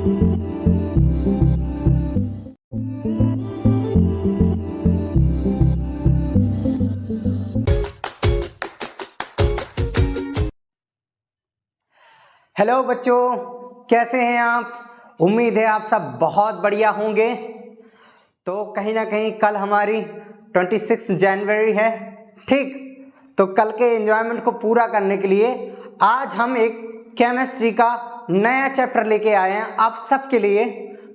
Hello बच्चों, कैसे हैं आप? उम्मीद है आप सब बहुत बढ़िया होंगे। तो कहीं ना कहीं कल हमारी 26 जनवरी है, ठीक? तो कल के एंजॉयमेंट को पूरा करने के लिए आज हम एक केमिस्ट्री का नया चैप्टर लेके आए हैं आप सबके लिए,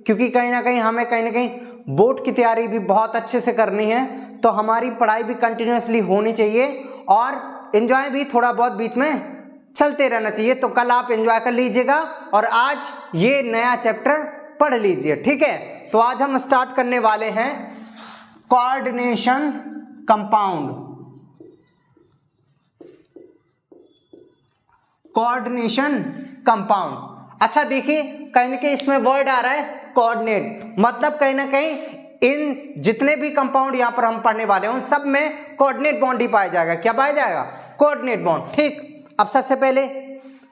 क्योंकि कहीं ना कहीं हमें कहीं ना कहीं बोर्ड की तैयारी भी बहुत अच्छे से करनी है। तो हमारी पढ़ाई भी कंटिन्यूअसली होनी चाहिए और एंजॉय भी थोड़ा बहुत बीच में चलते रहना चाहिए। तो कल आप एंजॉय कर लीजिएगा और आज ये नया चैप्टर पढ़ लीजिए, ठीक है? तो आज हम स्टार्ट करने वाले हैं कोऑर्डिनेशन कंपाउंड। Coordination compound. अच्छा देखिए, कहीं ना कहीं इसमें वर्ड आ रहा है कोऑर्डिनेट, मतलब कहीं ना कहीं इन जितने भी कंपाउंड यहां पर हम पढ़ने वाले हैं उन सब में कोऑर्डिनेट बॉन्ड ही पाया जाएगा। क्या पाया जाएगा? कोऑर्डिनेट बॉन्ड, ठीक। अब सबसे पहले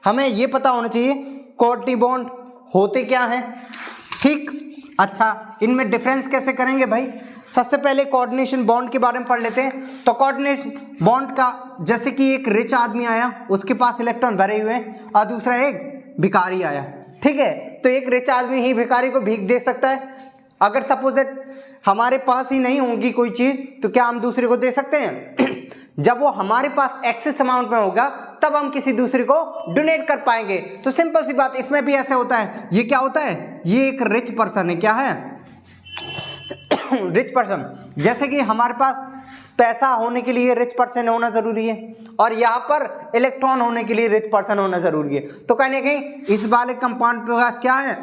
हमें यह पता होना चाहिए कोऑर्डिनेट बॉन्ड होते क्या हैं, ठीक। अच्छा, इनमें डिफरेंस कैसे करेंगे भाई? सबसे पहले कोऑर्डिनेशन बॉन्ड के बारे में पढ़ लेते हैं। तो कोऑर्डिनेशन बॉन्ड का, जैसे कि एक रिच आदमी आया, उसके पास इलेक्ट्रॉन भरे हुए हैं और दूसरा एक भिखारी आया, ठीक है? तो एक रिच आदमी ही भिखारी को भीख दे सकता है। अगर सपोज दैट हमारे पास ही नहीं होगी कोई चीज तो क्या हम दूसरे को दे सकते हैं? जब वो हमारे पास एक्सेस अमाउंट में होगा तब हम किसी दूसरे को डोनेट कर पाएंगे। तो सिंपल सी बात, इसमें भी ऐसे होता है। ये क्या होता है? ये एक रिच पर्सन है। क्या है? Rich person. जैसे कि हमारे पास पैसा होने के लिए रिच पर्सन होना जरूरी है और यहाँ पर इलेक्ट्रॉन होने के लिए रिच पर्सन होना जरूरी है। तो कहने कहीं इस वाले कंपाउंड के पास क्या है?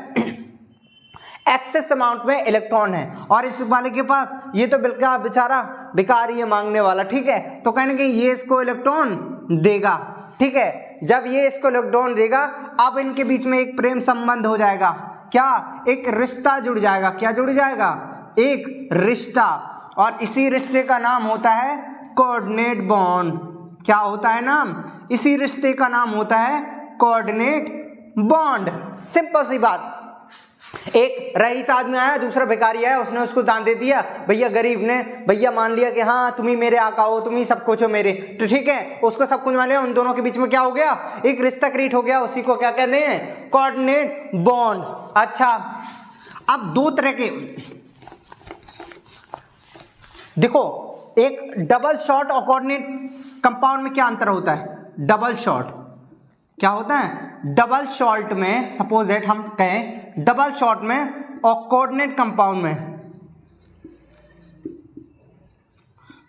एक्सेस अमाउंट में इलेक्ट्रॉन है और इस वाले के पास ये तो बिल्कुल बेचारा भिखारी है, मांगने वाला, ठीक है? तो कहने कि ये इसको इलेक्ट्रॉन देगा, ठीक है? जब ये इसको इलेक्ट्रॉन देगा, अब इनके बीच में एक प्रेम संबंध हो जाएगा। क्या? एक रिश्ता जुड़ जाएगा। क्या जुड़ जाएगा? एक रिश्ता। और इसी रिश्ते का नाम होता है कोऑर्डिनेट बॉन्ड। क्या होता है नाम? इसी रिश्ते का नाम होता है कोऑर्डिनेट बॉन्ड। सिंपल सी बात। एक रईस आदमी आया, दूसरा भिखारी आया, उसने उसको दान दे दिया। भैया गरीब ने भैया मान लिया कि हाँ तुम ही मेरे आका हो, तुम ही सब कुछ हो मेरे, तो ठीक है, उसको सब कुछ मान लिया। उन दोनों के बीच में क्या हो गया? एक रिश्ता क्रिएट हो गया। उसी को क्या कहते हैं? Coordinate bond. अच्छा, अब दो तरह के देखो, एक डबल शॉर्ट और कोऑर्डिनेट कंपाउंड में क्या अंतर होता है? डबल शॉर्ट क्या होता है? डबल शॉर्ट में सपोज दैट हम कहें डबल शॉर्ट में और कोऑर्डिनेट कंपाउंड में,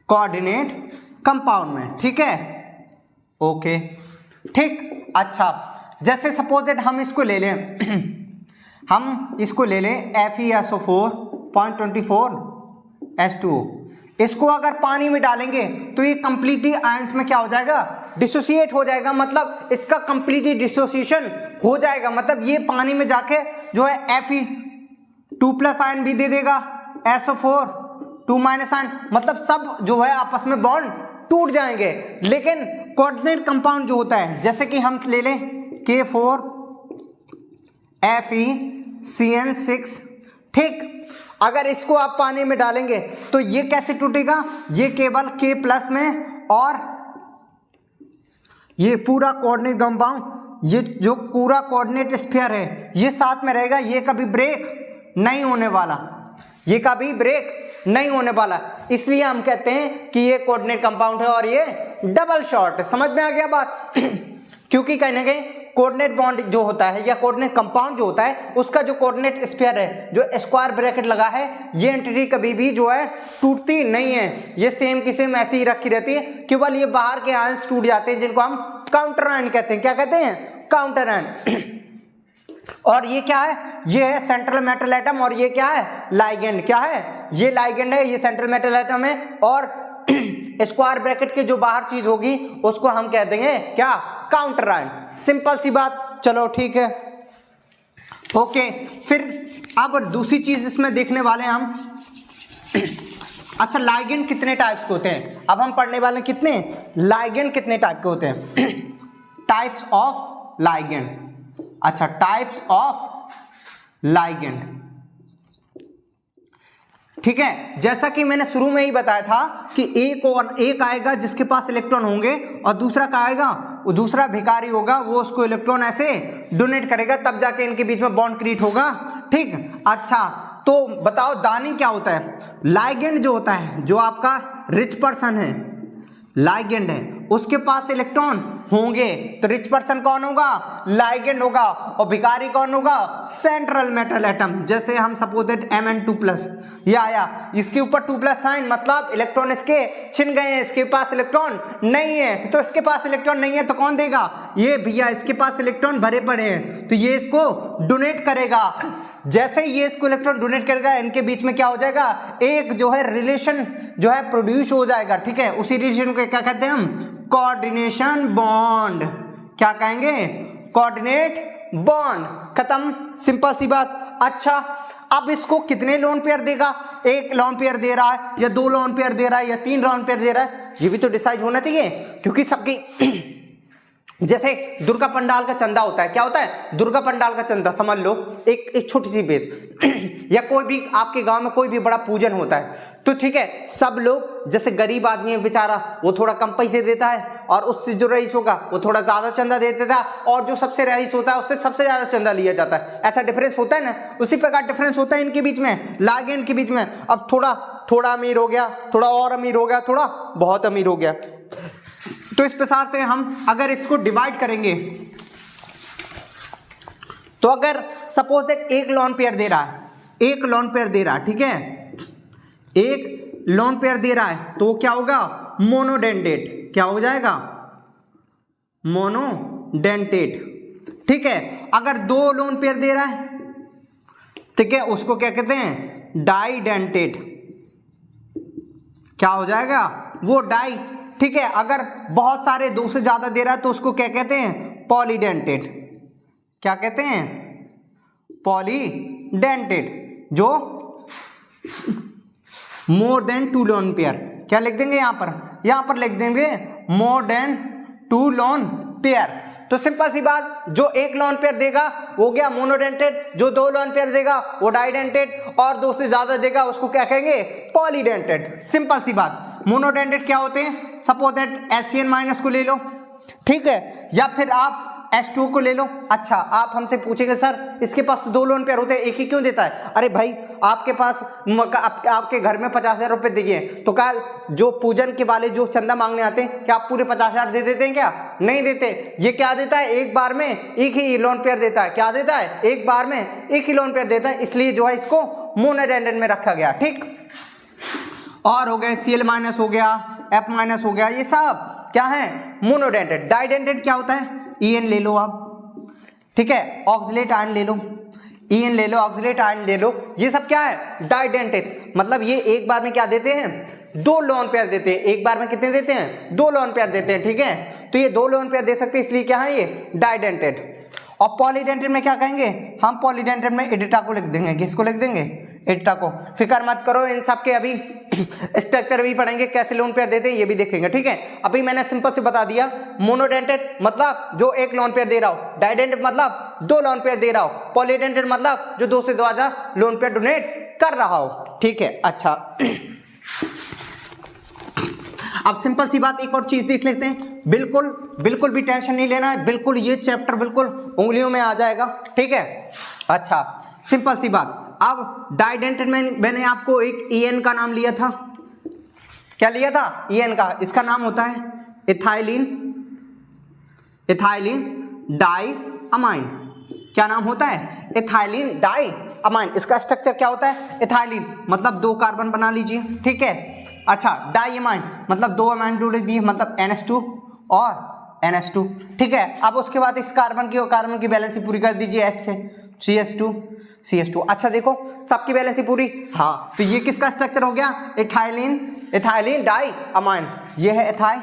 कोऑर्डिनेट कंपाउंड में, ठीक है? ओके, ठीक। अच्छा, जैसे सपोज दैट हम इसको ले लें हम इसको ले लें Fe(SO4.24H2O). इसको अगर पानी में डालेंगे तो ये कंप्लीटली आयंस में क्या हो जाएगा? डिसोसिएट हो जाएगा। मतलब इसका कंप्लीटली डिसोसिएशन हो जाएगा। मतलब ये पानी में जाके जो है Fe2+ आयन भी दे देगा, SO4 2- आयन, मतलब सब जो है आपस में बॉन्ड टूट जाएंगे। लेकिन कोऑर्डिनेट कंपाउंड जो होता है, जैसे कि हम ले लें K4FeCN6, ठीक। अगर इसको आप पानी में डालेंगे तो ये कैसे टूटेगा? ये केवल K+ में, और ये पूरा कोऑर्डिनेट कंपाउंड, ये जो पूरा कोऑर्डिनेट स्फीयर है ये साथ में रहेगा। ये कभी ब्रेक नहीं होने वाला, ये कभी ब्रेक नहीं होने वाला। इसलिए हम कहते हैं कि ये कोऑर्डिनेट कंपाउंड है और ये डबल शॉर्ट है। समझ में आ गया बात? क्योंकि कहीं ना कहीं कोऑर्डिनेट बॉन्ड जो होता है या कोऑर्डिनेट कंपाउंड जो होता है उसका जो कोऑर्डिनेट स्फीयर है, जो स्क्वायर ब्रैकेट लगा है, ये एंटिटी कभी भी जो है टूटती नहीं है। ये सेम की सेम ऐसी ही रखी रहती है। केवल ये बाहर के आयंस टूट जाते हैं जिनको हम काउंटर आयन कहते हैं। क्या कहते हैं? Counter ion. और ये क्या है? ये है सेंट्रल मेटल एटम और ये क्या है? लाइगेंड। क्या है? ये लाइगेंड है, ये सेंट्रल मेटल एटम है और स्क्वायर ब्रैकेट के जो बाहर चीज होगी उसको हम कह देंगे क्या? Counter ion. सिंपल सी बात। चलो ठीक है, ओके। फिर अब दूसरी चीज इसमें देखने वाले हैं हम। अच्छा, लाइगेंड कितने टाइप्स के होते हैं? अब हम पढ़ने वाले हैं कितने लाइगेंड कितने टाइप के होते हैं। Types of ligand. अच्छा, टाइप्स ऑफ लाइगेंड। ठीक है, जैसा कि मैंने शुरू में ही बताया था कि एक आएगा जिसके पास इलेक्ट्रॉन होंगे और दूसरा क्या आएगा, वो दूसरा भिखारी होगा, वो उसको इलेक्ट्रॉन ऐसे डोनेट करेगा, तब जाके इनके बीच में बॉन्ड क्रिएट होगा। ठीक, अच्छा तो बताओ दानी क्या होता है। लाइगेंड जो होता है, जो आपका रिच पर्सन है, लाइगेंड है, उसके पास इलेक्ट्रॉन होंगे तो रिच पर्सन कौन होगा, लाइगेंड होगा, और भिखारी कौन होगा, सेंट्रल मेटल एटम। जैसे हम सपोज दैट Mn2+, ये आया, इसके ऊपर 2+ साइन, मतलब इलेक्ट्रॉन इसके छिन गए हैं, इसके पास इलेक्ट्रॉन नहीं है, तो इसके पास इलेक्ट्रॉन नहीं है तो कौन देगा, ये भैया, इसके पास इलेक्ट्रॉन भरे पड़े हैं तो ये इसको डोनेट करेगा। जैसे ही ये इसको इलेक्ट्रॉन डोनेट करेगा, इनके बीच में क्या हो जाएगा, एक जो है रिलेशन जो है प्रोड्यूस हो जाएगा। ठीक है, उसी रिलेशन को क्या कहते हैं हम, कोऑर्डिनेशन बॉन्ड। क्या कहेंगे, कोऑर्डिनेट बॉन्ड। खत्म, सिंपल सी बात। अच्छा, अब इसको कितने लोन पेयर देगा, 1 लोन पेयर दे रहा है या 2 लोन पेयर दे रहा है या 3 लोन पेयर दे रहा है, ये भी तो डिसाइड होना चाहिए, क्योंकि सबकी जैसे दुर्गा पंडाल का चंदा होता है, क्या होता है, दुर्गा पंडाल का चंदा समझ लो, एक छोटी सी बेत या कोई भी आपके गांव में कोई भी बड़ा पूजन होता है, तो ठीक है, सब लोग, जैसे गरीब आदमी है बेचारा, वो थोड़ा कम पैसे देता है, और उससे जो रईस होगा वो थोड़ा ज्यादा चंदा दे देता है, और जो सबसे रईस होता है उससे सबसे ज्यादा चंदा लिया जाता है। ऐसा डिफरेंस होता है ना, उसी प्रकार डिफरेंस होता है इनके बीच में, लाइगेंड के बीच में। अब थोड़ा अमीर हो गया, थोड़ा और अमीर हो गया, थोड़ा बहुत अमीर हो गया, तो इस प्रकार से हम अगर इसको डिवाइड करेंगे, तो अगर सपोज दैट 1 लोन पेयर दे रहा है, 1 लोन पेयर दे रहा है, ठीक है, 1 लोन पेयर दे रहा है, तो क्या होगा, मोनोडेंटेट। क्या हो जाएगा, मोनोडेंटेट। ठीक है, अगर 2 लोन पेयर दे रहा है, ठीक है, उसको क्या कहते हैं, डाइडेंटेट। क्या हो जाएगा, वो डाई। ठीक है, अगर बहुत सारे 2 से ज्यादा दे रहा है तो उसको क्या कहते हैं, पॉलीडेंटेट। क्या कहते हैं, पॉलीडेंटेट। जो मोर देन 2 लोन पेयर, क्या लिख देंगे यहां पर लिख देंगे मोर देन 2 लोन पेयर। तो सिंपल सी बात, जो 1 लोन पेयर देगा वो गया मोनोडेंटेट, जो 2 लोन पेयर देगा वो डाइडेंटेट, और 2 से ज्यादा देगा उसको क्या कहेंगे, पॉलीडेंटेट। सिंपल सी बात। मोनोडेंटेट क्या होते हैं, सपोज दैट SCN- को ले लो, ठीक है, या फिर आप H2 को ले लो। अच्छा, आप हमसे पूछेंगे सर इसके पास तो 2 लोन पेयर होते हैं, एक ही क्यों देता है। अरे भाई, आपके पास आपके घर में 50,000 रुपए दिए, तो क्या जो पूजन के वाले जो चंदा मांगने आते हैं, क्या आप पूरे 50,000 दे देते हैं, क्या नहीं देते। ये क्या देता है, एक बार में एक ही लोन पेयर देता है। क्या देता है, एक बार में एक ही लोन पेयर देता है, इसलिए जो है इसको मोनोडेंटेट में रखा गया। ठीक, और हो गए Cl- हो गया, F- हो गया, ये सब क्या है, मोनोडेंटेट। डाइडेंटेट क्या होता है, En ले लो आप, ठीक है, ऑक्सलेट आयन ले लो, En ले लो, ऑक्सलेट आयन ले लो, ये सब क्या है, डाइडेंटेट। मतलब ये एक बार में क्या देते हैं, 2 लोन पेयर देते हैं। एक बार में कितने देते हैं, 2 लोन पेयर देते हैं। ठीक है, तो ये 2 लोन पेयर दे सकते हैं, इसलिए क्या है ये डाइडेंटेट। और पॉलीडेंटेट में क्या कहेंगे, हम पॉलीडेंटेट में एडिटा को लिख देंगे। किसको लिख देंगे, एडिटा को। फिक्र मत करो, इन सब के अभी स्ट्रक्चर भी पढ़ेंगे, कैसे लोन पेयर देते हैं ये भी देखेंगे। ठीक है, अभी मैंने सिंपल से बता दिया, मोनोडेंटेट मतलब जो 1 लोन पेयर दे रहा हो, डाइडेंटेट मतलब 2 लोन पेयर दे रहा हो, पॉलीडेंटेट मतलब जो 2 से ज्यादा लोन पेयर डोनेट कर रहा हो। ठीक है, अच्छा अब सिंपल सी बात, एक और चीज देख लेते हैं। बिल्कुल भी टेंशन नहीं लेना है, बिल्कुल ये चैप्टर बिल्कुल उंगलियों में आ जाएगा। ठीक है, अच्छा सिंपल सी बात। अब डाइडेंटेट में मैंने आपको एक En का नाम लिया था। क्या लिया था, En का। इसका नाम होता है इथाइलिन डाई अमाइन। क्या नाम होता है, इथाइलिन डाई अमाइन। इसका स्ट्रक्चर क्या होता है, इथाइलिन मतलब 2 कार्बन बना लीजिए। ठीक है, अच्छा, डाई अमाइन मतलब 2 अमाइन जोड़ दिए, मतलब NH2 और NH2। ठीक है, अब उसके बाद इस कार्बन की बैलेंस पूरी कर दीजिए, H से CH2। अच्छा देखो, सबकी बैलेंस पूरी। हाँ, तो ये किसका स्ट्रक्चर हो गया, इथाइलिन डाई अमाइन। ये है इथाई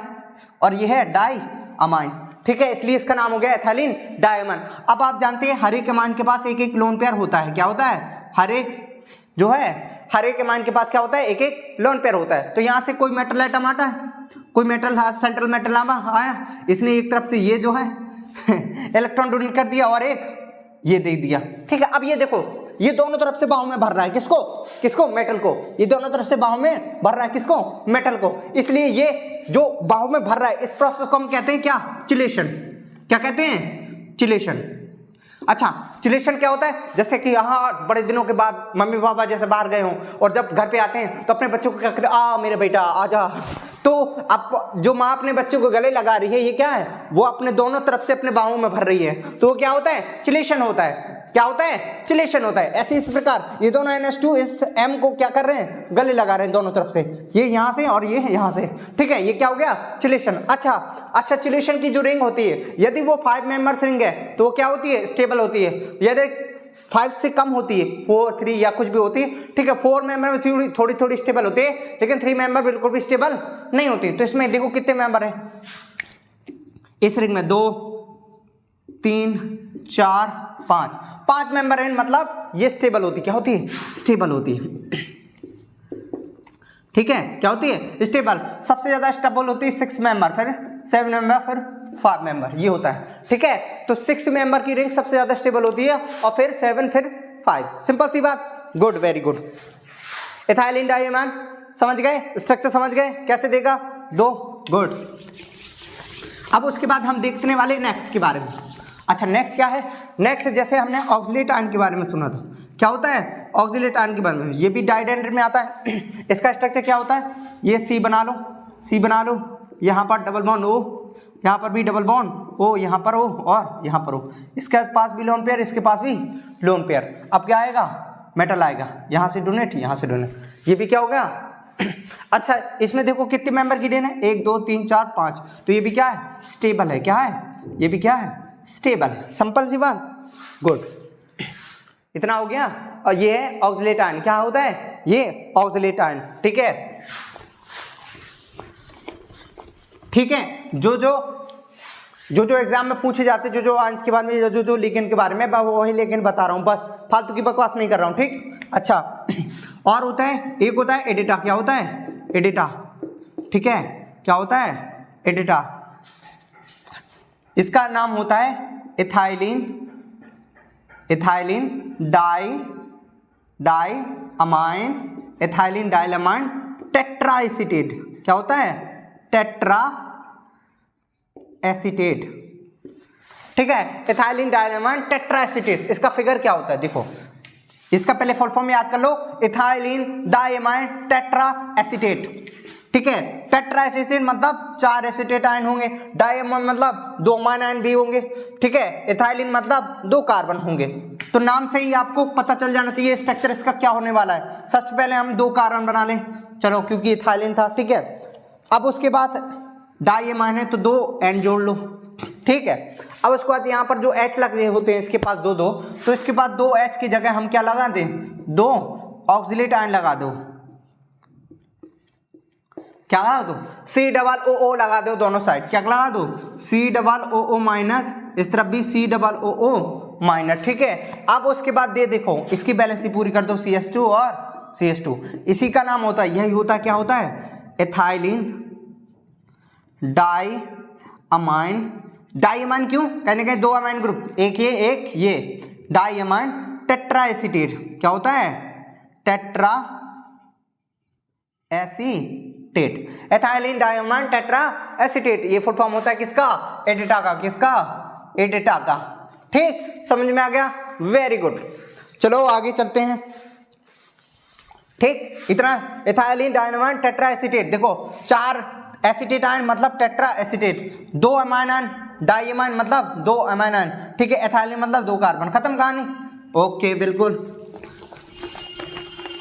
और ये है डाई अमाइन। ठीक है, इसलिए इसका नाम हो गया इथाइलिन डाई अमाइन। अब आप जानते हैं हर एक अमाइन के पास एक लोन पेयर होता है। क्या होता है, हर एक अमाइन के पास क्या होता है, एक लोन पेयर होता है। तो यहाँ से कोई मेटल आइटम आता है, कोई मेटल सेंट्रल मेटल आया, इसने एक तरफ से ये जो है इलेक्ट्रॉन डोनेट कर दिया और एक ये दे दिया। ठीक है, अब ये देखो, ये दोनों तरफ से बाहों में भर रहा है, किसको मेटल को, ये दोनों तरफ से बाहों में भर रहा है, किसको, मेटल को। इसलिए ये जो बाहों में भर रहा है इस प्रोसेस को हम कहते हैं क्या, चिलेशन। क्या कहते हैं, चिलेशन। अच्छा, चिलेशन क्या होता है, जैसे कि यहाँ बड़े दिनों के बाद मम्मी पापा जैसे बाहर गए हों और जब घर पे आते हैं तो अपने बच्चों को क्या करते, आ मेरे बेटा आजा, तो अब जो माँ अपने बच्चों को गले लगा रही है ये क्या है, वो अपने दोनों तरफ से अपने बाहों में भर रही है, तो वो क्या होता है, चिलेशन होता है। क्या होता है, चिलेशन होता है। ऐसे इस प्रकार ये दोनों NH2 इस M को क्या कर रहे हैं, गले लगा रहे हैं दोनों तरफ से, ये यहाँ से और ये यहाँ से, ठीक है, ये क्या हो गया, चिलेशन। अच्छा, चिलेशन की जो रिंग होती है यदि वो 5 मेंबर्स रिंग है तो वो क्या होती है, स्टेबल होती है। यदि 5 से कम होती है, 4, 3 या कुछ भी होती है, ठीक है, 4 मेंबर में थोड़ी स्टेबल होती है, लेकिन 3 मेंबर बिल्कुल भी स्टेबल नहीं होती। तो इसमें देखो कितने मेंबर है इस रिंग में, 2, 3, 4, 5 मेंबर है, मतलब ये स्टेबल होती, क्या होती है, स्टेबल होती है, ठीक है, क्या होती है, स्टेबल। सबसे ज्यादा स्टेबल होती है 6 मेंबर, फिर 7 मेंबर, फिर 5 मेंबर, ये होता है, ठीक है। तो 6 मेंबर की रिंग सबसे ज्यादा स्टेबल होती है और फिर 7, फिर 5, सिंपल सी बात, गुड, वेरी गुड। इथाइलिन डाइएमान समझ गए, स्ट्रक्चर समझ गए, कैसे देगा, 2, गुड। अब उसके बाद हम देखने वाले नेक्स्ट के बारे में। अच्छा, नेक्स्ट क्या है, नेक्स्ट जैसे हमने ऑक्सिलेट आयन के बारे में सुना था, क्या होता है, ऑक्सिलेट आयन के बारे में, ये भी डाइडेंड्रेट में आता है। इसका स्ट्रक्चर क्या होता है, ये C बना लो, यहाँ पर डबल बॉन्ड O, यहाँ पर भी डबल बॉन्ड O, यहाँ पर O और यहाँ पर O, इसके पास भी लोन पेयर, इसके पास भी लोन पेयर। अब क्या आएगा, मेटल आएगा, यहाँ से डोनेट, यहाँ से डोनेट, ये भी क्या हो गया। अच्छा, इसमें देखो कितने मेंबर की रेन है, 1, 2, 3, 4, 5, तो ये भी क्या है, स्टेबल है, क्या है, ये भी क्या है, स्टेबल है, सिंपल सी बात, गुड। इतना हो गया। और ये है ऑक्सिलेट आयन, क्या होता है, ये ऑक्सिलेट आयन, ठीक है, ठीक है। जो एग्जाम में पूछे जाते, जो आयंस के बारे में, जो लिगेंड के बारे में, वही लिगेंड बता रहा हूं, बस फालतू की बकवास नहीं कर रहा हूं, ठीक। अच्छा, और होता है, एक होता है एडिटा, क्या होता है, एडिटा, ठीक है, क्या होता है, एडिटा। इसका नाम होता है इथाइलिन डाइअमाइन, इथाइलिन डाइअमाइन टेट्राएसीटेट, क्या होता है, टेट्रा एसीटेट, ठीक है, इथाइलिन डाइअमाइन टेट्राएसीटेट। इसका फिगर क्या होता है, देखो, इसका पहले फुल फॉर्म याद कर लो, इथाइलिन डाइअमाइन टेट्रा एसीटेट, ठीक है। टेट्रा एसीटेट मतलब 4 एसीटेट आयन होंगे, डाइअमाइन मतलब 2 अमाइन आयन भी होंगे, ठीक है, इथाइलिन मतलब 2 कार्बन होंगे। तो नाम से ही आपको पता चल जाना चाहिए स्ट्रक्चर इसका क्या होने वाला है। सबसे पहले हम 2 कार्बन बना लें, चलो, क्योंकि इथाइलिन था, ठीक है। अब उसके बाद डाइअमाइन है तो 2 N जोड़ लो, ठीक है। अब उसके बाद यहाँ पर जो H लग रहे होते हैं, इसके पास 2, तो इसके बाद 2 H की जगह हम क्या लगा दें, 2 ऑक्सिलेट आयन लगा दो, क्या लगा दो, COO लगा दो दोनों साइड, क्या लगा दो, COO माइनस, इस तरफ भी COO माइनस, ठीक है। अब उसके बाद देखो इसकी बैलेंस पूरी कर दो, CH2 और CH2, इसी का नाम होता है, यही होता है, क्या होता है, इथाइलिन डाइअमाइन क्यों, कहने के 2 अमाइन ग्रुप, एक ये डाइअमाइन टेट्राएसीटेट, क्या होता है, tetra acetate, ethylene diamine tetra acetate, ये फुल फॉर्म होता है किसका, एडिटा का, किसका, एडिटा का, ठीक, समझ में आ गया, वेरी गुड। चलो आगे चलते हैं, ठीक, इतना, इथाइलिन डाइअमाइन टेट्रा एसीटेट, देखो 4 एसीटेट आयन मतलब tetra acetate, 2 amine ion, diamine मतलब 2 अमाइन आयन, ठीक है, एथाइलिन मतलब 2 कार्बन, खत्म कहानी, ओके, बिल्कुल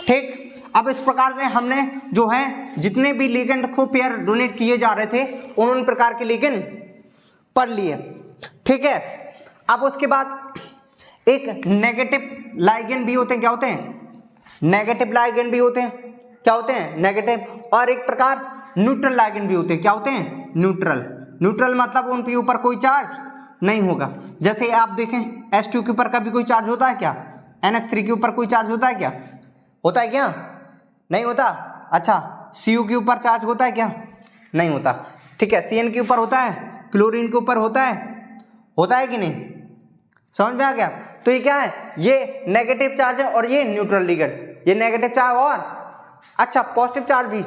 ठीक। अब इस प्रकार से हमने जो है जितने भी लिगेंड को पेयर डोनेट किए जा रहे थे उन प्रकार के लिगेंड पढ़ लिए, ठीक है। अब उसके बाद एक नेगेटिव लाइगेंड भी होते हैं, क्या होते हैं, नेगेटिव लाइगेंड भी होते हैं, क्या होते हैं, नेगेटिव, और एक प्रकार न्यूट्रल लाइगेंड भी होते हैं, क्या होते हैं, न्यूट्रल मतलब उन पे ऊपर कोई चार्ज नहीं होगा। जैसे आप देखें H2 के ऊपर कभी कोई चार्ज होता है क्या, NH3 के ऊपर कोई चार्ज होता है क्या, होता है क्या, नहीं होता। अच्छा, Cu के ऊपर चार्ज होता है क्या, नहीं होता, ठीक है। Cn के ऊपर होता है, क्लोरीन के ऊपर होता है कि नहीं, समझ में आ गया। तो ये क्या है, ये नेगेटिव चार्ज है और ये न्यूट्रल लिगेंड, ये नेगेटिव चार्ज और अच्छा पॉजिटिव चार्ज भी,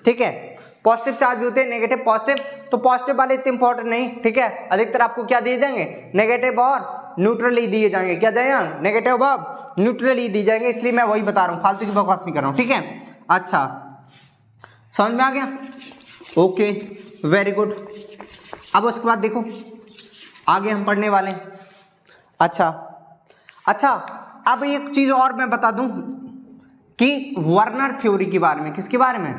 ठीक है, पॉजिटिव चार्ज भी होते हैं, नेगेटिव पॉजिटिव। तो पॉजिटिव वाले इतने इंपॉर्टेंट नहीं, ठीक है, अधिकतर आपको क्या दिए जाएंगे, नेगेटिव और न्यूट्रल ही दिए जाएंगे, क्या जाएगा, नेगेटिव और न्यूट्रल ही दिए जाएंगे, इसलिए मैं वही बता रहा हूँ, फालतू की बकवास नहीं कर रहा हूँ, ठीक है। अच्छा समझ में आ गया, ओके वेरी गुड। अब उसके बाद देखो आगे हम पढ़ने वाले हैं। अच्छा अब एक चीज और मैं बता दूं कि वर्नर थ्योरी के बारे में, किसके बारे में,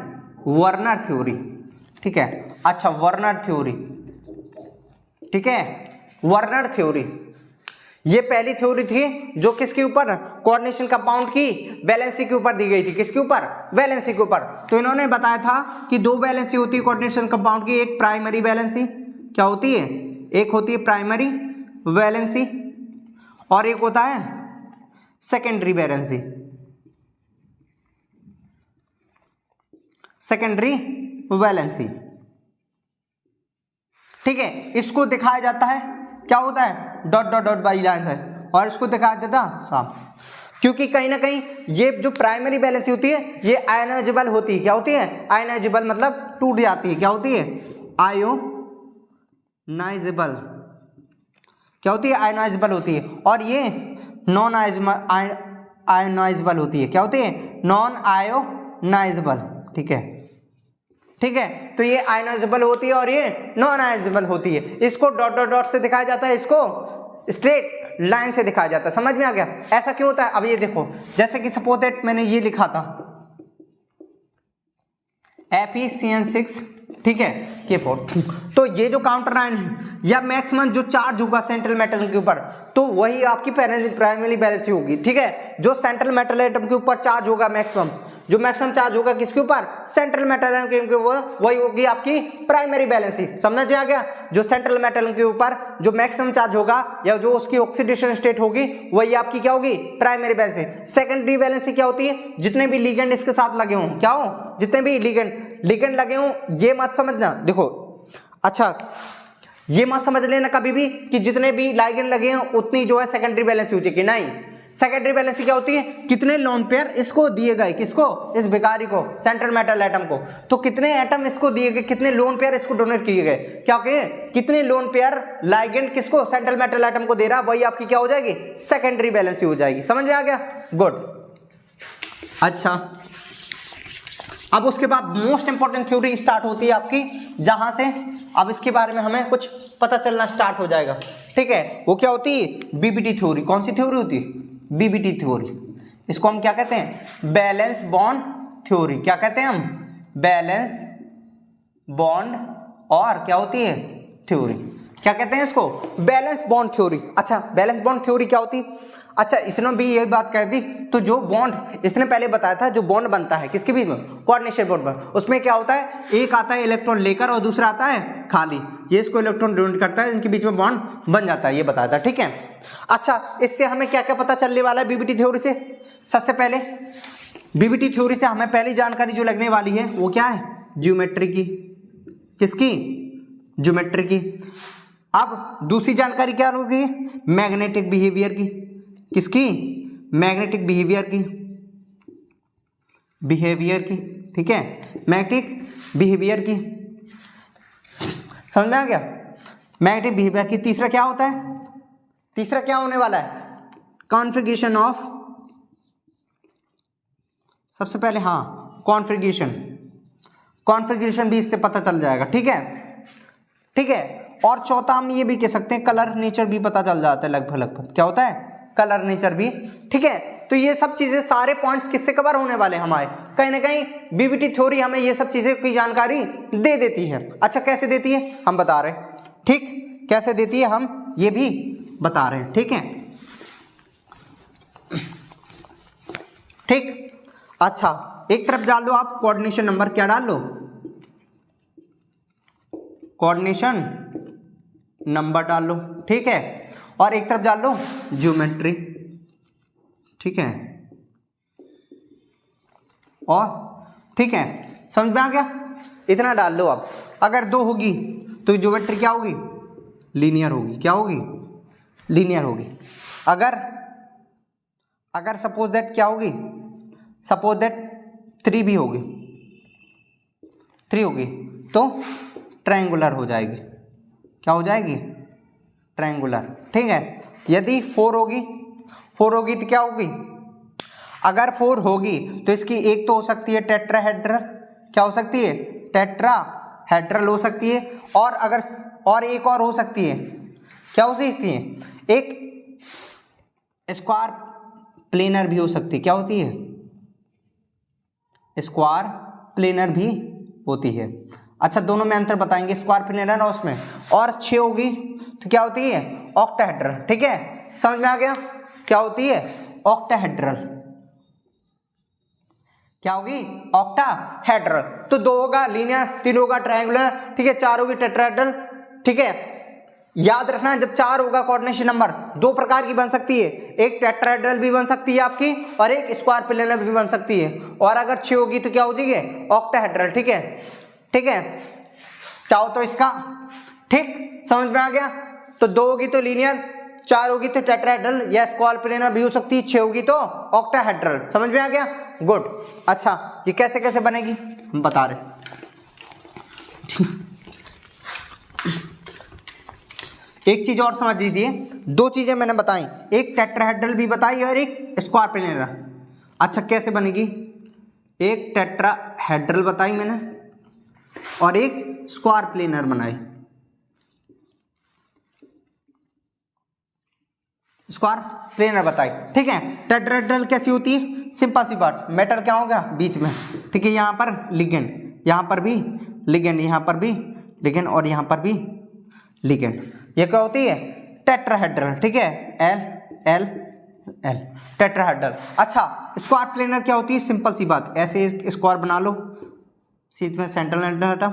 वर्नर थ्योरी, ठीक है। अच्छा वर्नर थ्योरी, ठीक है, वर्नर थ्योरी ये पहली थ्योरी थी जो किसके ऊपर, कोऑर्डिनेशन कंपाउंड की वैलेंसी के ऊपर दी गई थी, किसके ऊपर, वैलेंसी के ऊपर। तो इन्होंने बताया था कि दो वैलेंसी होती है कोऑर्डिनेशन कंपाउंड की, एक प्राइमरी वैलेंसी क्या होती है, एक होती है प्राइमरी वैलेंसी और एक होता है सेकेंडरी वैलेंसी, सेकेंडरी वैलेंसी, ठीक है। इसको दिखाया जाता है क्या होता है, dot dot dot by line है, और इसको दिखाया जाता है साफ, क्योंकि कहीं ना कहीं ये जो प्राइमरी वैलेंसी होती है ये आयनाइजेबल होती है, क्या होती है, आयनाइजेबल मतलब टूट जाती है, क्या होती है, आयोनाइजेबल, क्या होती है, आयनाइजेबल होती है, और ये नॉन आयोनाइजेबल होती है, क्या होती है, नॉन आयोनाइजेबल, ठीक है, ठीक है। तो ये आयोनाइजेबल होती है और ये नॉन आयोनाइजेबल होती है, इसको डॉट डॉट डॉट से दिखाया जाता है, इसको स्ट्रेट लाइन से दिखाया जाता है, समझ में आ गया। ऐसा क्यों होता है, अब ये देखो, जैसे कि सपोज दैट मैंने ये लिखा था FeCN6, ठीक है, K4, तो ये जो काउंटर आयन है या मैक्सिमम जो चार्ज होगा सेंट्रल मेटल के ऊपर, तो वही आपकी प्राइमरी वैलेंसी होगी, ठीक है। जो सेंट्रल मेटल एटम के ऊपर चार्ज होगा मैक्सिमम, जो मैक्सिमम चार्ज होगा किसके ऊपर, सेंट्रल मेटल एटम के ऊपर, वही होगी आपकी प्राइमरी वैलेंसी, समझ में आ गया। जो सेंट्रल मेटल के ऊपर जो मैक्सिमम चार्ज होगा या जो उसकी ऑक्सीडेशन स्टेट होगी वही आपकी क्या होगी, प्राइमरी वैलेंसी। सेकेंडरी वैलेंसी क्या होती है, जितने भी लिगेंड इसके साथ लगे हों, क्या हो, जितने भी लिगेंड लगे हों, ये मत समझना, देखो अच्छा ये मत समझ लेना कभी भी कि जितने भी लिगेंड लगे हैं उतनी जो है सेकेंडरी वैलेंसी हो जाएगी, नहीं। सेकेंडरी वैलेंसी क्या होती है, कितने लोन पेयर इसको दिए गए, किसको, इस भिखारी को, सेंट्रल मेटल एटम को, तो कितने एटम इसको दिए गए, कितने लोन पेयर इसको डोनेट किए गए, क्या कितने लोन पेयर लिगेंड किसको, सेंट्रल मेटल एटम को दे रहा, वही आपकी क्या हो जाएगी, सेकेंडरी वैलेंसी हो जाएगी, समझ में आ गया, गुड। अच्छा अब उसके बाद मोस्ट इंपॉर्टेंट थ्योरी स्टार्ट होती है आपकी, जहां से अब इसके बारे में हमें कुछ पता चलना स्टार्ट हो जाएगा, ठीक है। वो क्या होती है, बीबीटी थ्योरी। कौन सी थ्योरी होती है, बीबीटी थ्योरी। इसको हम क्या कहते हैं, बैलेंस बॉन्ड थ्योरी, क्या कहते हैं हम, बैलेंस बॉन्ड और क्या होती है, थ्योरी, क्या कहते हैं इसको, बैलेंस बॉन्ड थ्योरी। अच्छा बैलेंस बॉन्ड थ्योरी क्या होती है, अच्छा इसने भी यही बात कह दी, तो जो बॉन्ड इसने पहले बताया था, जो बॉन्ड बनता है किसके बीच में, कोऑर्डिनेशन बॉन्ड में, उसमें क्या होता है, एक आता है इलेक्ट्रॉन लेकर और दूसरा आता है खाली, ये इसको इलेक्ट्रॉन डोनेट करता है, इनके बीच में बॉन्ड बन जाता है, ये बताया था, ठीक है। अच्छा इससे हमें क्या क्या पता चलने वाला है बीबीटी थ्योरी से, सबसे पहले बीबीटी थ्योरी से हमें पहली जानकारी जो लगने वाली है वो क्या है, ज्योमेट्री की, किसकी, ज्योमेट्री की। अब दूसरी जानकारी क्या होगी, मैग्नेटिक बिहेवियर की, किसकी, मैग्नेटिक बिहेवियर की, ठीक है, मैग्नेटिक बिहेवियर की, समझ में आ गया, मैग्नेटिक बिहेवियर की। तीसरा क्या होता है, तीसरा क्या होने वाला है, कॉन्फ़िगरेशन ऑफ, सबसे पहले हाँ कॉन्फ़िगरेशन भी इससे पता चल जाएगा, ठीक है, ठीक है। और चौथा हम ये भी कह सकते हैं कलर नेचर भी पता चल जाता है लगभग, क्या होता है, कलर नेचर भी, ठीक है। तो ये सब चीजें, सारे पॉइंट्स किससे कवर होने वाले हमारे, कहीं ना कहीं बीबीटी थ्योरी हमें ये सब चीजें की जानकारी दे देती है। अच्छा कैसे देती है हम बता रहे हैं, ठीक, कैसे देती है हम ये भी बता रहे हैं, ठीक है, ठीक। अच्छा एक तरफ डाल लो आप कोऑर्डिनेशन नंबर, क्या डाल लो, कोऑर्डिनेशन नंबर डाल लो, ठीक है, और एक तरफ डाल लो ज्योमेट्री, ठीक है, और ठीक है, समझ में आ गया, इतना डाल लो आप। अगर दो होगी तो ज्योमेट्री क्या होगी, लीनियर होगी, क्या होगी, लीनियर होगी। अगर सपोज दैट क्या होगी, सपोज दैट 3 भी होगी, 3 होगी तो ट्रायंगुलर हो जाएगी। क्या हो जाएगी? ट्रायंगुलर। ठीक है। यदि 4 होगी तो क्या होगी? अगर 4 होगी तो इसकी एक तो हो सकती है टेट्राहेड्रल। क्या हो सकती है? टेट्राहेड्रल हो सकती है। और अगर और एक और हो सकती है, क्या हो सकती है? एक स्क्वायर प्लेनर भी हो सकती है। क्या होती है? स्क्वायर प्लेनर भी होती है। अच्छा, दोनों में अंतर बताएंगे, स्क्वायर प्लेनर और उसमें। और 6 होगी तो क्या होती है? ऑक्टाहेड्रल। ठीक है, समझ में आ गया? क्या होती है? ऑक्टाहेड्रल। क्या होगी? ऑक्टाहेड्रल। तो 2 होगा लीनियर, 3 होगा ट्रायंगुलर, ठीक है, 4 होगी टेट्राहेड्रल। ठीक है, याद रखना जब 4 होगा कोऑर्डिनेशन नंबर 2 प्रकार की बन सकती है, एक टेट्राहेड्रल भी बन सकती है आपकी और एक स्क्वायर प्लेनर भी बन सकती है। और अगर 6 होगी तो क्या हो जाएगी? ऑक्टाहेड्रल। ठीक है, ठीक है, चाहो तो इसका, ठीक, समझ में आ गया? तो 2 होगी तो लीनियर, 4 होगी तो टेट्राहेड्रल या स्क्वायर प्लेनर भी हो सकती है, 6 होगी तो ऑक्टाहेड्रल। समझ में आ गया? गुड। अच्छा, ये कैसे कैसे बनेगी हम बता रहे। एक चीज और समझ लीजिए, 2 चीजें मैंने बताई, एक टेट्राहेड्रल भी बताई और एक स्क्वायर प्लेनर। अच्छा, कैसे बनेगी? एक टेट्राहेड्रल बताई मैंने और एक स्क्वायर प्लेनर बनाई। स्क्वायर प्लेनर बताई। ठीक है, टेट्राहेड्रल कैसी होती है? सिंपल सी बात, मेटल क्या होगा बीच में। ठीक है, यहाँ पर लिगेंड, यहाँ पर भी लिगेंड, यहाँ पर भी लिगेंड और यहाँ पर भी लिगेंड। ये क्या होती है? टेट्राहेड्रल। ठीक है, एल एल एल, टेट्राहेड्रल। अच्छा, स्क्वायर प्लेनर क्या होती है? सिंपल सी बात, ऐसे स्क्वायर बना लो, सीध में सेंट्रल हटा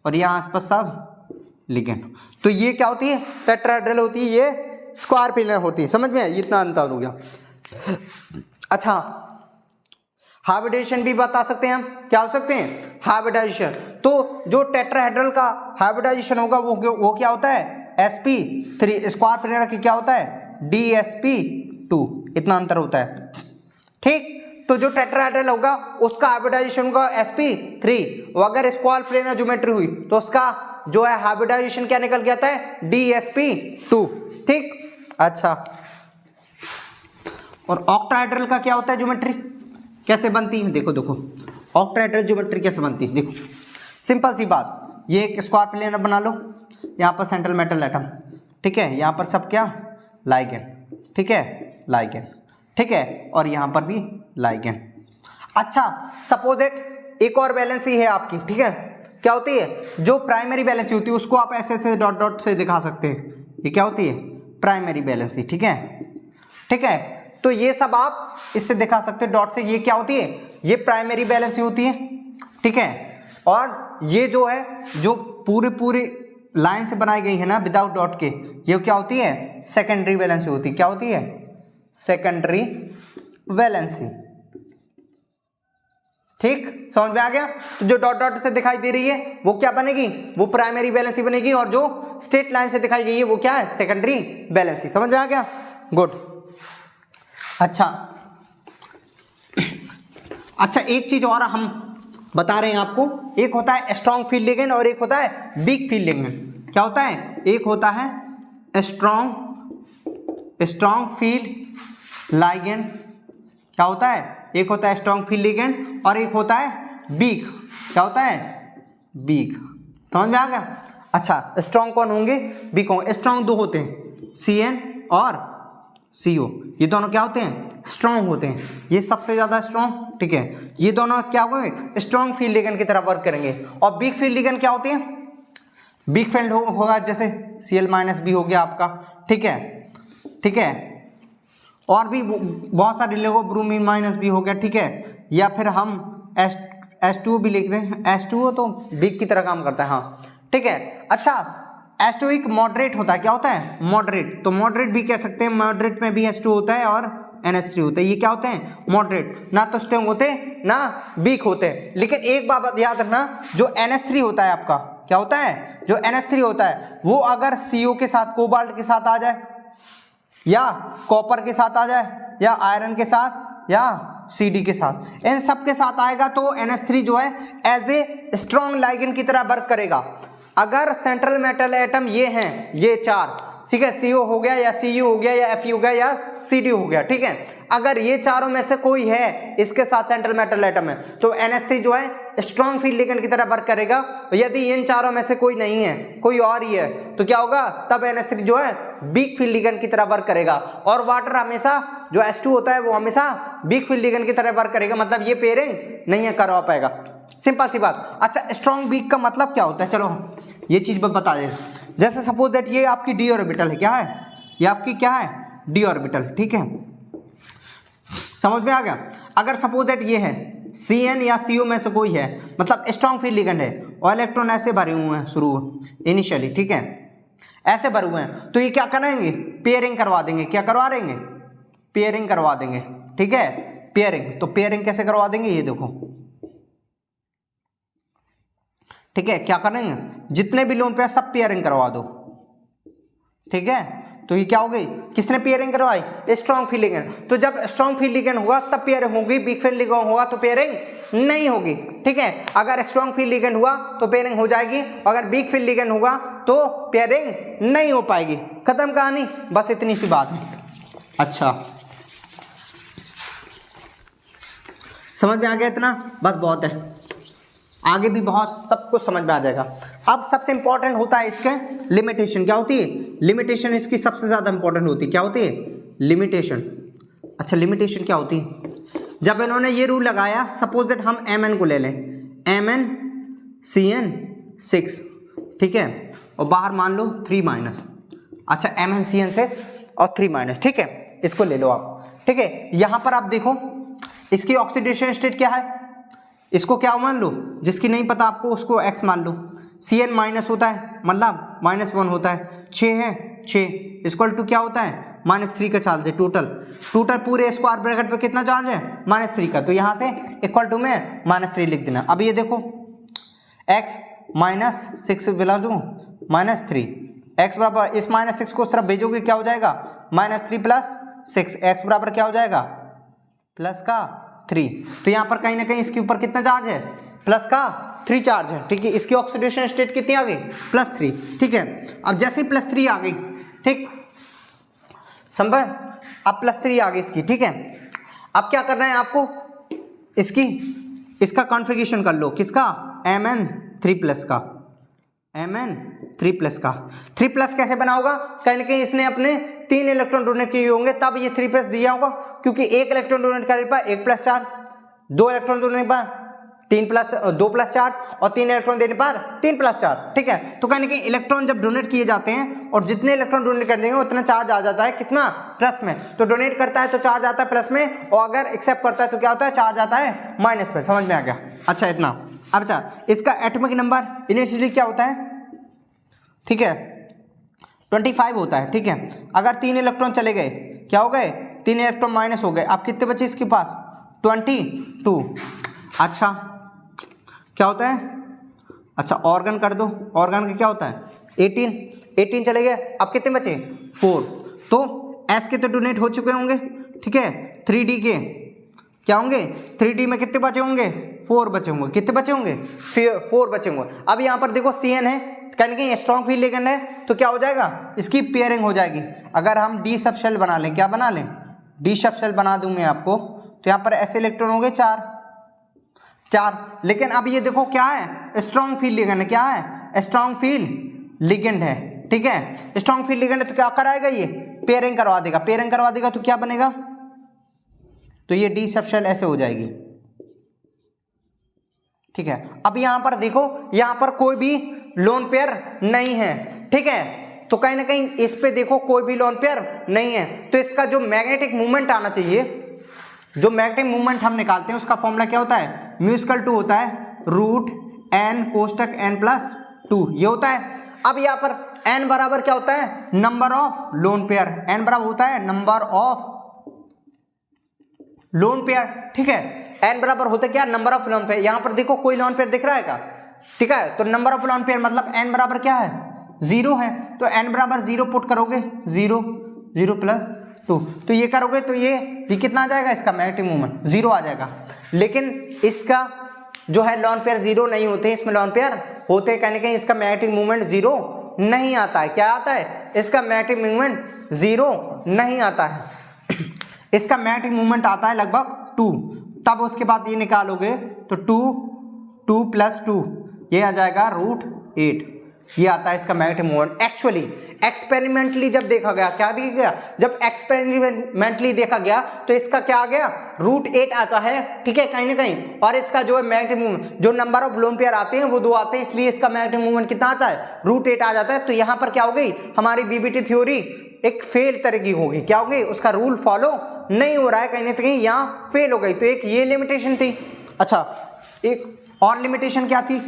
और यहाँ आसपास सब लिगेंड। तो ये क्या होती है? टेट्राहेड्रल होती है, ये स्क्वायर प्लेनर होती है। समझ में? इतना अंतर हो गया। अच्छा, हाइब्रिडाइजेशन भी बता सकते हैं हम। क्या हो सकते हैं? हाइब्रिडाइजेशन। तो जो टेट्राहेड्रल का हाइब्रिडाइजेशन होगा वो क्या होता है? sp3। स्क्वायर प्लेनर की क्या होता है? dsp2। इतना अंतर होता है। ठीक, तो जो टेट्राहेड्रल होगा उसका हाइब्रिडाइजेशन होगा sp3। अगर स्क्वायर प्लेनर ज्योमेट्री हुई तो उसका जो है हाइब्रिडाइजेशन क्या निकल के आता है? dsp2। ठीक, अच्छा, और ऑक्टाहेड्रल का क्या होता है ज्योमेट्री? कैसे बनती है? देखो देखो, ऑक्टाहेड्रल ज्योमेट्री कैसे बनती है? देखो, सिंपल सी बात, ये एक स्क्वायर प्लेनर बना लो, यहाँ पर सेंट्रल मेटल एटम, ठीक है, यहाँ पर सब क्या? लाइगेंड। ठीक है, लाइगेंड। ठीक है, और यहाँ पर भी लाइगेंड। अच्छा, सपोज इट एक और वैलेंसी है आपकी। ठीक है, क्या होती है? जो प्राइमरी वैलेंसी होती है उसको आप ऐसे ऐसे डॉट डॉट से दिखा सकते हैं। ये क्या होती है? Primary valency. ठीक है, ठीक है, तो ये सब आप इससे दिखा सकते हैं डॉट से। ये क्या होती है? ये प्राइमरी वैलेंसी होती है। ठीक है, और ये जो है, जो पूरी लाइन से बनाई गई है ना विदाउट डॉट के, ये क्या होती है? सेकेंडरी वैलेंसी होती है। क्या होती है? Secondary valency. ठीक, समझ में आ गया? तो जो डॉट डॉट से दिखाई दे रही है वो क्या बनेगी? वो प्राइमरी वैलेंसी बनेगी, और जो स्ट्रेट लाइन से दिखाई गई है वो क्या है? Secondary valency. समझ में आ गया? गुड। अच्छा, एक चीज और हम बता रहे हैं आपको, एक होता है स्ट्रॉन्ग फील्ड लिगेंड और एक होता है वीक फील्ड लिगेंड। क्या होता है? एक होता है स्ट्रॉन्ग फील्ड लिगेंड। क्या होता है? एक होता है स्ट्रॉन्ग फील्ड लिगेंड और एक होता है वीक। क्या होता है? वीक। समझ में आ गया? अच्छा, स्ट्रॉन्ग कौन होंगे? वीक होंगे। स्ट्रॉन्ग 2 होते हैं, CN और CO। ये दोनों क्या होते हैं? स्ट्रॉन्ग होते हैं। ये सबसे ज्यादा स्ट्रॉन्ग। ठीक है, ये दोनों क्या होंगे? स्ट्रॉन्ग फील्ड लिगेंड की तरह वर्क करेंगे। और वीक फील्ड लिगेंड क्या होते हैं? वीक फील्ड होगा जैसे Cl- हो गया आपका। ठीक है, ठीक है, और भी बहुत सारे लोगों, ब्रोमीन माइनस भी हो गया। ठीक है, या फिर हम H2O भी लिख दें। H2O तो वीक की तरह काम करता है। हाँ, ठीक है। अच्छा, H2O एक मॉडरेट होता है। क्या होता है? मॉडरेट। तो मॉडरेट भी कह सकते हैं, मॉडरेट में भी H2 होता है और NH3 होता है। ये क्या होते हैं? मॉडरेट। ना तो स्ट्रॉन्ग होते ना वीक होते। लेकिन एक बात याद रखना, जो NH3 होता है आपका, क्या होता है? जो NH3 होता है वो अगर CO के साथ, कोबाल्ट के साथ आ जाए या कॉपर के साथ आ जाए या आयरन के साथ या CD के साथ, इन सब के साथ आएगा तो NH3 जो है एज ए स्ट्रॉन्ग लाइगेंड की तरह वर्क करेगा। अगर सेंट्रल मेटल एटम ये हैं, ये चार, ठीक है, CO हो गया या Cu हो गया या Fe हो गया या CD हो गया, ठीक है, अगर ये चारों में से कोई है इसके साथ सेंट्रल मेटल एटम है तो NH3 जो है स्ट्रॉन्ग फील्ड लिगेंड की तरह वर्क करेगा। यदि इन चारों में से कोई नहीं है, कोई और ही है, तो क्या होगा, तब NH3 जो है वीक फील्ड लिगेंड की तरह वर्क करेगा। और वाटर हमेशा जो H2 होता है वो हमेशा वीक फील्ड लिगेंड की तरह वर्क करेगा, मतलब ये पेयरिंग नहीं है करवा पाएगा। सिंपल सी बात। अच्छा, स्ट्रॉन्ग वीक का मतलब क्या होता है, चलो ये चीज बता दे। जैसे सपोज दैट ये आपकी d ऑर्बिटल है, क्या है, ये आपकी क्या है, d ऑर्बिटल, ठीक है, समझ में आ गया। अगर सपोज दैट ये है Cn या Co में से कोई है, मतलब स्ट्रॉन्ग फील्ड लिगेंड है और इलेक्ट्रॉन ऐसे भरे हुए हैं शुरू इनिशियली, ठीक है, ऐसे भरे हुए हैं, तो ये क्या करेंगे, पेयरिंग करवा देंगे। क्या करवा देंगे, पेयरिंग करवा देंगे, ठीक है, पेयरिंग। तो पेयरिंग कैसे करवा देंगे, ये देखो, ठीक है, क्या करेंगे, जितने भी लोन पे सब पेयरिंग करवा दो, ठीक है। तो ये क्या हो गई, किसने पेयरिंग करवाई, स्ट्रॉन्ग फील्ड लिगेंड। तो जब स्ट्रॉन्ग फील्ड लिगेंड होगा तब पेयरिंग होगी, वीक फील्ड लिगेंड होगा तो पेयरिंग नहीं होगी, ठीक है। अगर स्ट्रॉन्ग फील्ड लिगेंड हुआ तो पेयरिंग हो जाएगी, अगर वीक फील्ड लिगेंड होगा तो पेयरिंग नहीं हो पाएगी। खत्म कहानी, बस इतनी सी बात है। अच्छा, समझ में आ गया इतना, बस बहुत है, आगे भी बहुत सब कुछ समझ में आ जाएगा। अब सबसे इंपॉर्टेंट होता है इसके लिमिटेशन। क्या होती है, लिमिटेशन इसकी सबसे ज्यादा इंपॉर्टेंट होती है। क्या होती है, लिमिटेशन। अच्छा, लिमिटेशन क्या होती है, जब इन्होंने ये रूल लगाया, सपोज दैट हम Mn को ले लें, MnCn6, ठीक है, और बाहर मान लो 3-। अच्छा, MnCn6 और 3-, ठीक है, इसको ले लो आप, ठीक है। यहां पर आप देखो इसकी ऑक्सीडेशन स्टेट क्या है, इसको क्या मान लो, जिसकी नहीं पता आपको उसको x मान लो। Cn माइनस होता है, मतलब -1 होता है, 6 है, 6 इक्वल टू क्या होता है, -3 का चार्ज है टोटल पूरे स्क्वायर ब्रैकेट पे कितना चार्ज है, -3 का। तो यहाँ से इक्वल टू में -3 लिख देना। अब ये देखो x -6 बिला दूँ -3, x बराबर इस -6 को उस तरफ भेजोगे क्या हो जाएगा, -3 + 6, x बराबर क्या हो जाएगा, प्लस का 3। तो यहाँ पर कहीं ना कहीं इसके ऊपर कितना चार्ज है, प्लस का 3 चार्ज है, ठीक है। इसकी ऑक्सीडेशन स्टेट कितनी आ गई, +3, ठीक है। अब जैसे ही +3 आ गई, ठीक, समझ, अब +3 आ गई इसकी, ठीक है। अब क्या करना है आपको, इसका कॉन्फ़िगरेशन कर लो, किसका, Mn3+ का, Mn3+ का। 3+ कैसे बना होगा, कहीं ना कहीं इसने अपने 3 इलेक्ट्रॉन डोनेट किए होंगे, तब ये 3+ दिया होगा, क्योंकि 1 इलेक्ट्रॉन डोनेट करने पर 1+ चार्ज, 2 इलेक्ट्रॉन देने पर 2+ चार्ज और 3 इलेक्ट्रॉन देने पर 3+ चार्ज, ठीक है। तो कहीं ना कहीं इलेक्ट्रॉन जब डोनेट किए जाते हैं और जितने इलेक्ट्रॉन डोनेट कर देंगे उतना चार्ज आ जाता है, कितना, प्लस में। तो डोनेट करता है तो चार्ज आता है प्लस में, और अगर एक्सेप्ट करता है तो क्या होता है, चार्ज आता है माइनस में। समझ में आ गया, अच्छा इतना। अब अच्छा, इसका एटॉमिक नंबर इनिशियली क्या होता है, ठीक है, 25 होता है, ठीक है। अगर 3 इलेक्ट्रॉन चले गए, क्या हो गए, 3 इलेक्ट्रॉन माइनस हो गए, अब कितने बचे इसके पास, 22। अच्छा, क्या होता है, अच्छा ऑर्गन कर दो, ऑर्गन का क्या होता है, 18 चले गए, अब कितने बचे, 4। तो एस के तो डोनेट हो चुके होंगे, ठीक है। 3D के क्या होंगे, 3D में कितने बचे होंगे, 4 बचे होंगे, कितने बचे होंगे, 4 बचे होंगे। अब यहाँ पर देखो Cn है, कहीं कहीं स्ट्रॉन्ग फील्ड लिगेंड है, तो क्या हो जाएगा, इसकी पेयरिंग हो जाएगी। अगर हम डी सब शेल बना लें, क्या बना लें, डी सब शेल बना दूं मैं आपको, तो यहाँ पर ऐसे इलेक्ट्रॉन हो गए 4। लेकिन अब ये देखो क्या है, स्ट्रॉन्ग फील्ड लिगेंड है, क्या है, स्ट्रॉन्ग फील्ड लिगेंड है, ठीक है। स्ट्रॉन्ग फील्ड लिगेंड है तो क्या कराएगा, ये पेयरिंग करवा देगा, पेयरिंग करवा देगा तो क्या बनेगा, तो ये डी सब शेल ऐसे हो जाएगी, ठीक है। अब यहां पर देखो, यहां पर कोई भी लोन पेयर नहीं है, ठीक है। तो कहीं ना कहीं इस पे देखो कोई भी लोन पेयर नहीं है, तो इसका जो मैग्नेटिक मूवमेंट आना चाहिए, जो मैग्नेटिक मूवमेंट हम निकालते हैं उसका फॉर्मूला क्या होता है, μ=2 होता है √n कोष्टक n+2, ये होता है। अब यहाँ पर n बराबर क्या होता है, number of lone pair, n बराबर होता है नंबर ऑफ लोन पेयर, ठीक है। n बराबर होता है क्या, नंबर ऑफ लोन पेयर। यहां पर देखो कोई लोन पेयर दिख रहा है क्या, ठीक है। तो नंबर ऑफ लोन पेयर मतलब n बराबर क्या है, 0 है, तो n बराबर 0 पुट करोगे, 0 0 + 2। तो ये करोगे तो ये कितना आ जाएगा, इसका मैग्नेटिक मोमेंट 0 आ जाएगा। लेकिन इसका जो है लोन पेयर 0 नहीं होते, इसमें लोन पेयर होते हैं, कहीं इसका मैग्नेटिक मूवमेंट 0 नहीं आता है। क्या आता है, इसका मैग्नेटिक मूवमेंट 0 नहीं आता है। इसका मैग्नेटिक मूवमेंट आता है लगभग 2। तब उसके बाद ये निकालोगे तो 2 + 2 ये आ जाएगा √8। ये आता है इसका मैग्नेटिक मूवमेंट। एक्चुअली एक्सपेरिमेंटली जब देखा गया, क्या देखा गया, जब एक्सपेरिमेंटली देखा गया तो इसका क्या आ गया, √8 आता है, ठीक है, कहीं ना कहीं। और इसका जो है मैग्नेटिक मूवमेंट, जो नंबर ऑफ लोन पेयर आते हैं वो 2 आते हैं, इसलिए इसका मैग्नेटिक मूवमेंट कितना आता है, √8 आ जाता है। तो यहाँ पर क्या हो गई, हमारी बीबीटी थ्योरी एक फेल तरह की होगी। क्या होगी, उसका रूल फॉलो नहीं हो रहा है, कहीं ना कहीं यहाँ फेल हो गई। तो एक ये लिमिटेशन थी। अच्छा, एक और लिमिटेशन क्या थी,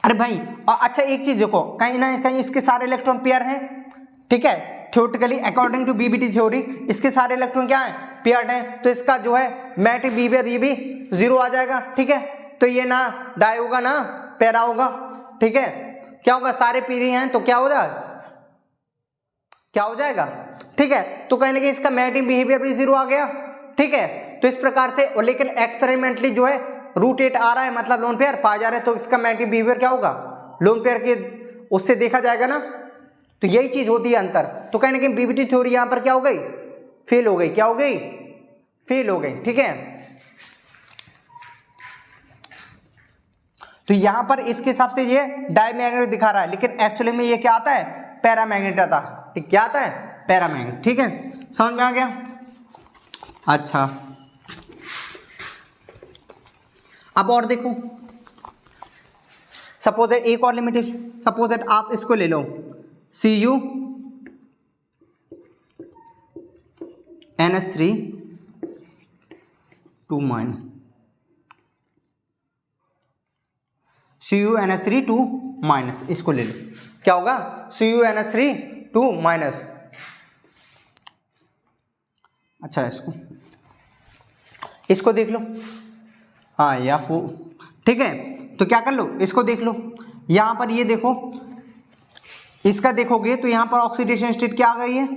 अरे भाई अच्छा एक चीज देखो, कहीं ना कहीं इसके सारे इलेक्ट्रॉन पेयर हैं, ठीक है, theoretically according to BBT theory इसके सारे इलेक्ट्रॉन क्या हैं, पेयर्ड हैं। तो इसका जो है मैग्नेटिक बिहेवियर ये भी 0 आ जाएगा, ठीक है। तो ये ना डाई होगा ना पैरा होगा, ठीक है। क्या होगा, सारे पीरी हैं तो क्या हो जाएगा, क्या हो जाएगा, ठीक है। तो कहीं ना कहीं इसका मैग्नेटिक बिहेवियर भी 0 आ गया, ठीक है। तो इस प्रकार से, और लेकिन एक्सपेरिमेंटली जो है √8 आ रहा है, मतलब लोन पेयर पाया जा रहा है, तो इसका मैग्नेटिक बिहेवियर क्या होगा, लोन पेयर के उससे देखा जाएगा ना। तो यही चीज होती है अंतर। तो कहीं ना कहीं बीबीटी थ्योरी यहां पर क्या हो गई, फेल हो गई। क्या हो गई, फेल हो गई, ठीक है। तो यहां पर इसके हिसाब से ये डायमैग्नेट दिखा रहा है, लेकिन एक्चुअली में ये क्या आता है, पैरामैग्नेट आता है। क्या आता है, पैरामैग्नेट, ठीक है। समझ में आ गया। अच्छा, अब और देखो, सपोज एक और लिमिटेशन, सपोज आप इसको ले लो, Cu NH3 2 minus, Cu NH3 2 minus, इसको ले लो, क्या होगा, Cu NH3 2 माइनस। अच्छा, इसको देख लो, हाँ या वो, ठीक है। तो क्या कर लो, इसको देख लो, यहां पर ये देखो, इसका देखोगे तो यहां पर ऑक्सीडेशन स्टेट क्या आ गई है,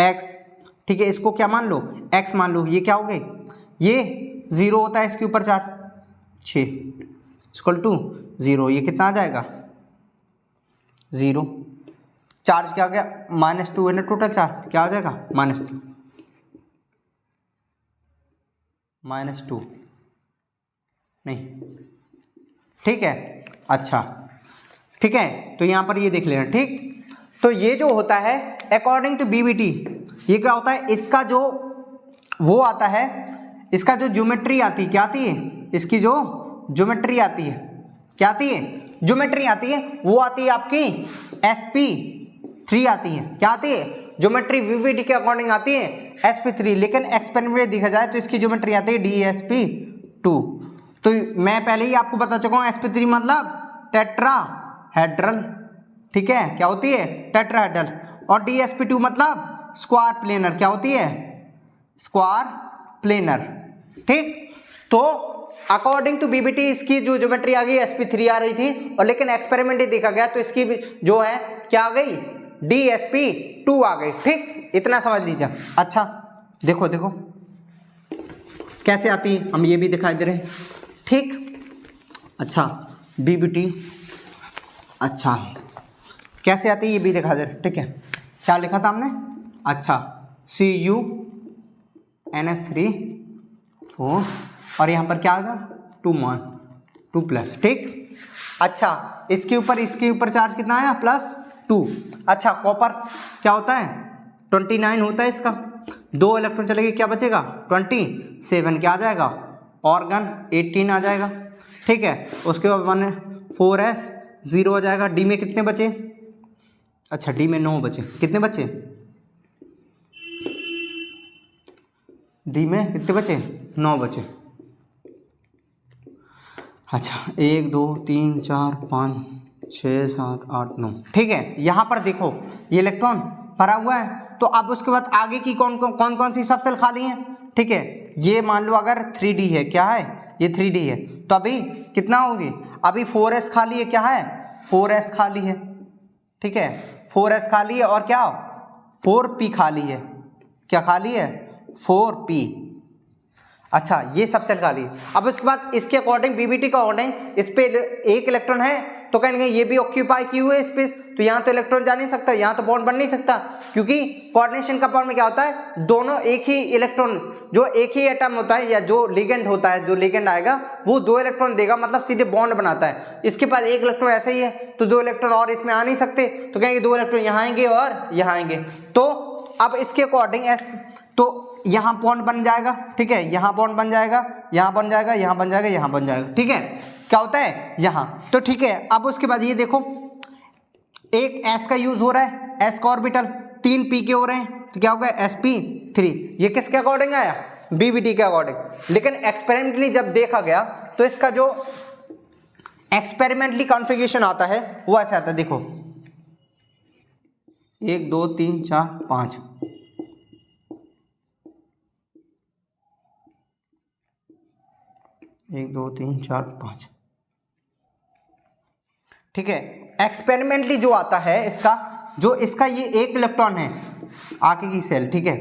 X, ठीक है। इसको क्या मान लो, X मान लो। ये क्या हो गई, ये 0 होता है, इसके ऊपर चार्ज 6 = 0, ये कितना आ जाएगा, 0। चार्ज क्या आ गया, -2 है ना, टोटल चार्ज क्या आ जाएगा, -2 नहीं, ठीक है। अच्छा, ठीक है। तो यहां पर ये देख लेना, ठीक। तो ये जो होता है अकॉर्डिंग टू बीबीटी, ये क्या होता है, इसका जो वो आता है, इसका जो ज्योमेट्री आती है, क्या आती है, इसकी जो ज्योमेट्री आती है, क्या आती है, ज्योमेट्री आती है, वो आती है आपकी sp3 आती है। क्या आती है, ज्योमेट्री बीबीटी के अकॉर्डिंग आती है sp3, लेकिन एक्सपेरिमेंट में देखा जाए तो इसकी ज्योमेट्री आती है dsp2। तो मैं पहले ही आपको बता चुका हूं, sp3 मतलब टेट्राहेड्रल, ठीक है, क्या होती है, टेट्राहेड्रल। और dsp2 मतलब स्क्वायर प्लेनर, क्या होती है, स्क्वायर प्लेनर, ठीक। तो अकॉर्डिंग टू बीबीटी इसकी जो ज्योमेट्री आ गई sp3 आ रही थी, और लेकिन एक्सपेरिमेंट देखा गया तो इसकी जो है क्या आ गई, dsp2 आ गई, ठीक। इतना समझ लीजिए। अच्छा, देखो देखो कैसे आती है, हम ये भी दिखाई दे रहे हैं, ठीक। अच्छा, बीबीटी, अच्छा कैसे आती है ये भी दिखा दे रहे, ठीक है। क्या लिखा था हमने, अच्छा Cu NH3 4, और यहाँ पर क्या आ गया 2+, ठीक। अच्छा, इसके ऊपर चार्ज कितना आया, +2। अच्छा, कॉपर क्या होता है, 29 होता है इसका, 2 इलेक्ट्रॉन चले गए, क्या बचेगा 27, क्या आ जाएगा, ऑर्गन 18 आ जाएगा, ठीक है। उसके बाद 4s 0 आ जाएगा। डी में कितने बचे, अच्छा डी में 9 बचे, कितने बचे, डी में कितने बचे, 9 बचे। अच्छा, 1 2 3 4 5 6 7 8 9, ठीक है। यहाँ पर देखो ये इलेक्ट्रॉन भरा हुआ है, तो अब उसके बाद आगे की कौन सी सब सेल खाली हैं, ठीक है। ये मान लो अगर 3D है, क्या है ये 3D है, तो अभी कितना होगी, अभी 4s खाली है, क्या है 4s खाली है, ठीक है, 4s खाली है, और क्या 4p खाली है, क्या खाली है, 4p। अच्छा, ये सब सेल खाली। अब उसके बाद इसके अकॉर्डिंग बीबीटी का अकॉर्डिंग इस पे एक इलेक्ट्रॉन है तो कहेंगे ये भी ऑक्यूपाई की हुई है स्पेस, तो यहाँ तो इलेक्ट्रॉन जा नहीं सकता, यहाँ तो बॉन्ड बन नहीं सकता, क्योंकि कोऑर्डिनेशन कंपाउंड में क्या होता है, दोनों एक ही इलेक्ट्रॉन, जो एक ही एटम होता है या जो लिगेंड होता है, जो लिगेंड आएगा वो 2 इलेक्ट्रॉन देगा, मतलब सीधे बॉन्ड बनाता है। इसके पास एक इलेक्ट्रॉन ऐसे ही है तो 2 इलेक्ट्रॉन और इसमें आ नहीं सकते, तो कहेंगे 2 इलेक्ट्रॉन यहाँ आएंगे और यहाँ आएंगे। तो अब इसके अकॉर्डिंग तो यहाँ बॉन्ड बन जाएगा, ठीक है, यहाँ बॉन्ड बन जाएगा, यहाँ बन जाएगा, यहाँ बन जाएगा, यहाँ बन जाएगा, ठीक है, क्या होता है यहाँ, तो ठीक है। अब उसके बाद ये देखो एक s का यूज हो रहा है, s का ऑर्बिटल 3 p के हो रहे हैं, तो क्या होगा sp3। ये किसके अकॉर्डिंग आया, BBT के अकॉर्डिंग। लेकिन एक्सपेरिमेंटली जब देखा गया तो इसका जो एक्सपेरिमेंटली कॉन्फ़िगरेशन आता है वो ऐसे आता है, देखो 1 2 3 4 5, 1 2 3 4 5, ठीक है। एक्सपेरिमेंटली जो आता है इसका, जो इसका ये एक इलेक्ट्रॉन है आगे की सेल, ठीक है,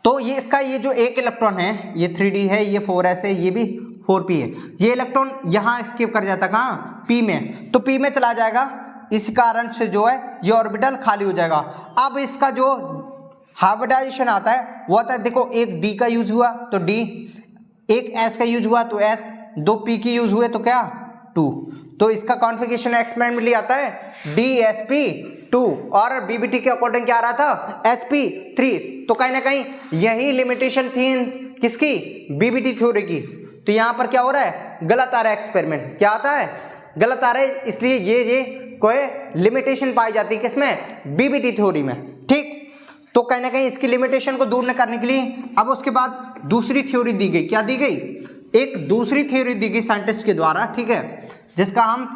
तो ये इसका ये जो एक इलेक्ट्रॉन है, ये 3d है, ये 4s है, ये भी 4p है, ये इलेक्ट्रॉन यहाँ स्किप कर जाता कहाँ, p में, तो p में चला जाएगा, इस कारण से जो है ये ऑर्बिटल खाली हो जाएगा। अब इसका जो हाइब्रिडाइजेशन आता है वो आता है, देखो एक d का यूज हुआ तो d, एक s का यूज हुआ तो s, 2 p के यूज हुए तो क्या 2, तो इसका कॉन्फ़िगरेशन एक्सपेरिमेंटली आता है dsp2 और BBT के अकॉर्डिंग क्या आ रहा था sp3। तो कहीं ना कहीं यही लिमिटेशन थी किसकी, BBT थ्योरी की। तो यहाँ पर क्या हो रहा है, गलत आ रहा है एक्सपेरिमेंट, क्या आता है, गलत आ रहा है, इसलिए ये कोई लिमिटेशन पाई जाती है किसमें, BBT थ्योरी में, ठीक। तो कहीं ना कहीं इसकी लिमिटेशन को दूर न करने के लिए अब उसके बाद दूसरी थ्योरी दी गई, क्या दी गई, एक दूसरी थ्योरी दी गई साइंटिस्ट के द्वारा, ठीक है, जिसका हम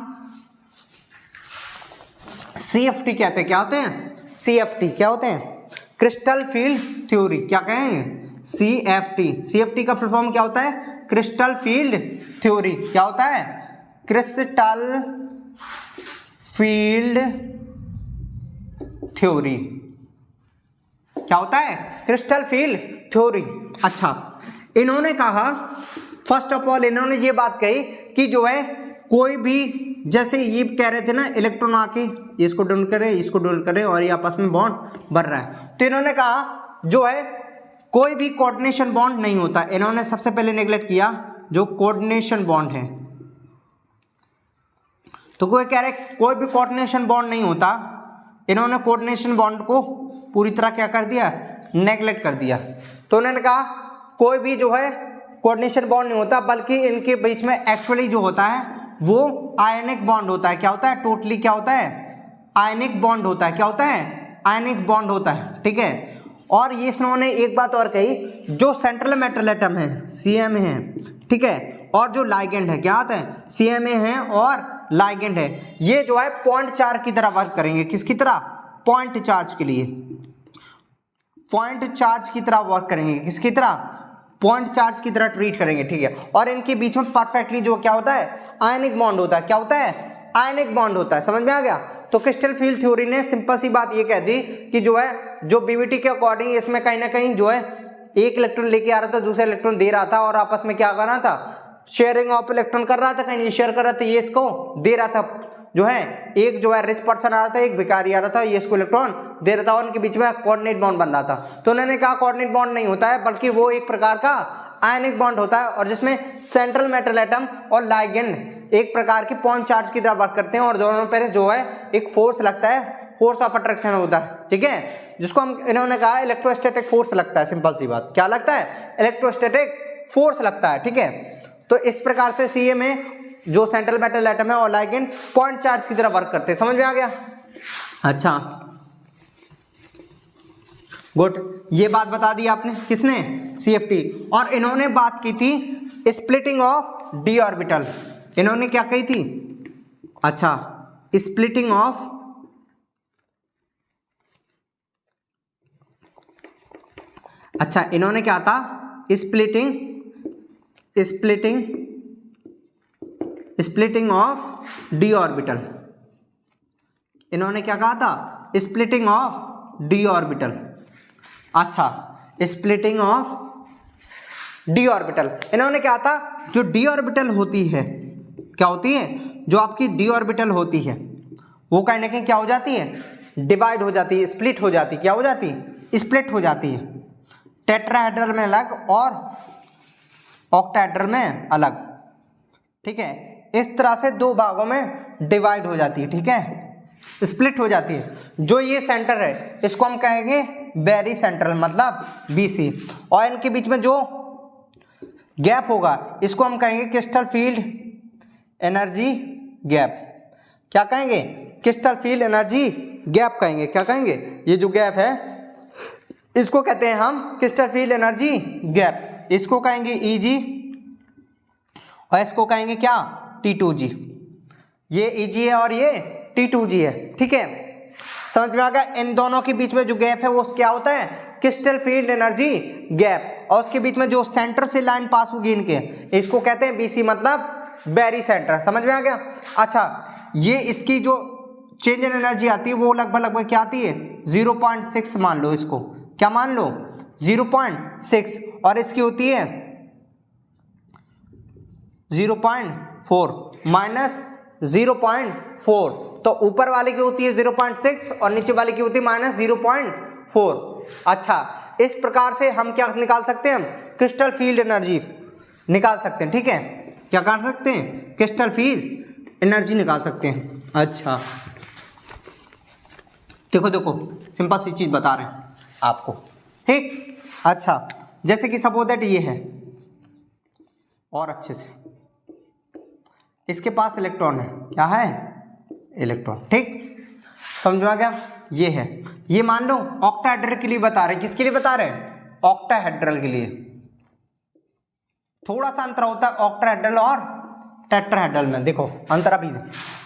CFT कहते हैं। क्या होते हैं CFT, क्या होते हैं, क्रिस्टल फील्ड थ्योरी, क्या कहेंगे CFT का फुल फॉर्म क्या होता है, क्रिस्टल फील्ड थ्योरी। क्या होता है, क्रिस्टल फील्ड थ्योरी, क्या होता है, क्रिस्टल फील्ड थ्योरी। अच्छा, इन्होंने कहा फर्स्ट ऑफ ऑल इन्होंने ये बात कही कि जो है कोई भी, जैसे ये कह रहे थे ना इलेक्ट्रॉन आके इसको डोनेट करे, इसको डोनेट करे और ये आपस में बॉन्ड बन रहा है, तो इन्होंने कहा जो है कोई भी कोऑर्डिनेशन बॉन्ड नहीं होता। इन्होंने सबसे पहले नेगलेक्ट किया जो कोऑर्डिनेशन बॉन्ड है, तो कोई कह रहे कोई भी कोऑर्डिनेशन बॉन्ड नहीं होता, इन्होंने कोऑर्डिनेशन बॉन्ड को पूरी तरह क्या कर दिया, नेगलेक्ट कर दिया। तो उन्होंने कहा कोई भी जो है कोऑर्डिनेशन बॉन्ड नहीं होता, बल्कि इनके बीच में एक्चुअली जो होता है वो आयनिक बॉन्ड होता है। क्या होता है, टोटली क्या होता है, आयनिक बॉन्ड होता है। क्या होता है, आयनिक बॉन्ड होता है, ठीक है। और ये इन्होंने एक बात और कही, जो सेंट्रल मेटल एटम है CMA है, ठीक है, और जो लाइगेंड है क्या होता है, CMA है और लाइगेंड है, ये जो है पॉइंट चार्ज की तरह वर्क करेंगे। किसकी तरह, पॉइंट चार्ज के लिए, पॉइंट चार्ज की तरह वर्क करेंगे। किसकी तरह, पॉइंट चार्ज की तरह ट्रीट करेंगे, ठीक है। और इनके बीच में परफेक्टली जो क्या होता है, आयनिक बॉन्ड होता है। क्या होता है, आयनिक बॉन्ड होता है। समझ में आ गया। तो क्रिस्टल फील्ड थ्योरी ने सिंपल सी बात ये कह दी कि जो है जो BBT के अकॉर्डिंग इसमें कहीं ना कहीं जो है एक इलेक्ट्रॉन लेके आ रहा था, दूसरा इलेक्ट्रॉन दे रहा था, और आपस में क्या कर रहा था, शेयरिंग ऑफ इलेक्ट्रॉन कर रहा था। कहीं ये शेयर कर रहा था, ये इसको दे रहा था, जो है एक जो है रिच पर्सन आ रहा था, एक भिखारी आ रहा था, ये इसको इलेक्ट्रॉन दे रहा था, और उनके बीच में कोऑर्डिनेट बॉन्ड बन रहा था। तो उन्होंने कहा कोऑर्डिनेट बॉन्ड नहीं होता है, बल्कि वो एक प्रकार का आयनिक बॉन्ड होता है, और जिसमें सेंट्रल मेटल एटम और लाइगेंड एक प्रकार की पॉइंट चार्ज की तरह वर्क करते हैं, और दोनों पर जो है एक फोर्स लगता है, फोर्स ऑफ अट्रैक्शन होता है, ठीक है, जिसको हम इन्होंने कहा इलेक्ट्रोस्टैटिक फोर्स लगता है। सिंपल सी बात, क्या लगता है, इलेक्ट्रोस्टैटिक फोर्स लगता है, ठीक है। तो इस प्रकार से CMA जो सेंट्रल मेटल एटम है और लाइगेंड पॉइंट चार्ज की तरह वर्क करते हैं। समझ में आ गया। अच्छा गुड, ये बात बता दी आपने, किसने, CFT। और इन्होंने बात की थी स्प्लिटिंग ऑफ d ऑर्बिटल। इन्होंने क्या कही थी, अच्छा स्प्लिटिंग ऑफ, अच्छा इन्होंने क्या था, स्प्लिटिंग ऑफ d ऑर्बिटल। इन्होंने क्या कहा था, स्प्लिटिंग ऑफ डी ऑर्बिटल। अच्छा, स्प्लिटिंग ऑफ डी ऑर्बिटल। इन्होंने क्या था, जो डी ऑर्बिटल होती है, क्या होती है, जो आपकी डी ऑर्बिटल होती है वो कहीं ना कहीं क्या हो जाती है, डिवाइड हो जाती है, स्प्लिट हो जाती है। क्या हो जाती है, स्प्लिट हो जाती है। टेट्राहेड्रल में अलग और ऑक्टाहेड्रल में अलग। ठीक है, इस तरह से दो भागों में डिवाइड हो जाती है। ठीक है, स्प्लिट हो जाती है। जो ये सेंटर है इसको हम कहेंगे बेरी सेंट्रल, मतलब बीसी, और इनके बीच में जो गैप होगा इसको हम कहेंगे क्रिस्टल फील्ड एनर्जी गैप। क्या कहेंगे, क्रिस्टल फील्ड एनर्जी गैप कहेंगे। क्या कहेंगे, ये जो गैप है इसको कहते हैं हम क्रिस्टल फील्ड एनर्जी गैप। इसको कहेंगे Eg और इसको कहेंगे क्या, T2G। ये Eg है और ये T2G है। ठीक है, समझ में आ गया। इन दोनों के बीच में जो गैप है वो क्या होता है, क्रिस्टल फील्ड एनर्जी गैप। और उसके बीच में जो सेंटर से लाइन पास होगी इनके, इसको कहते हैं BC, मतलब बेरी सेंटर। समझ में आ गया। अच्छा, ये इसकी जो चेंज इन एनर्जी आती है वो लगभग क्या आती है, 0.6 मान लो इसको। क्या मान लो, 0.6, और इसकी होती है 0.4 माइनस 0.4। तो ऊपर वाले की होती है 0.6 और नीचे वाले की होती है माइनस 0.4। अच्छा, इस प्रकार से हम क्या निकाल सकते हैं, हम क्रिस्टल फील्ड एनर्जी निकाल सकते हैं। ठीक है, क्या कर सकते हैं, क्रिस्टल फील्ड एनर्जी निकाल सकते हैं। अच्छा, देखो सिंपल सी चीज बता रहे हैं आपको। ठीक, अच्छा, जैसे कि सपोज दैट ये है, और अच्छे से, इसके पास इलेक्ट्रॉन है। क्या है, इलेक्ट्रॉन। ठीक, समझ में आ गया। ये है, ये मान लो ऑक्टाहेड्रल के लिए बता रहे हैं। किसके लिए बता रहे हैं, ऑक्टाहेड्रल के लिए। थोड़ा सा अंतर होता है ऑक्टाहेड्रल और टेट्राहेड्रल में। देखो अंतर अभी,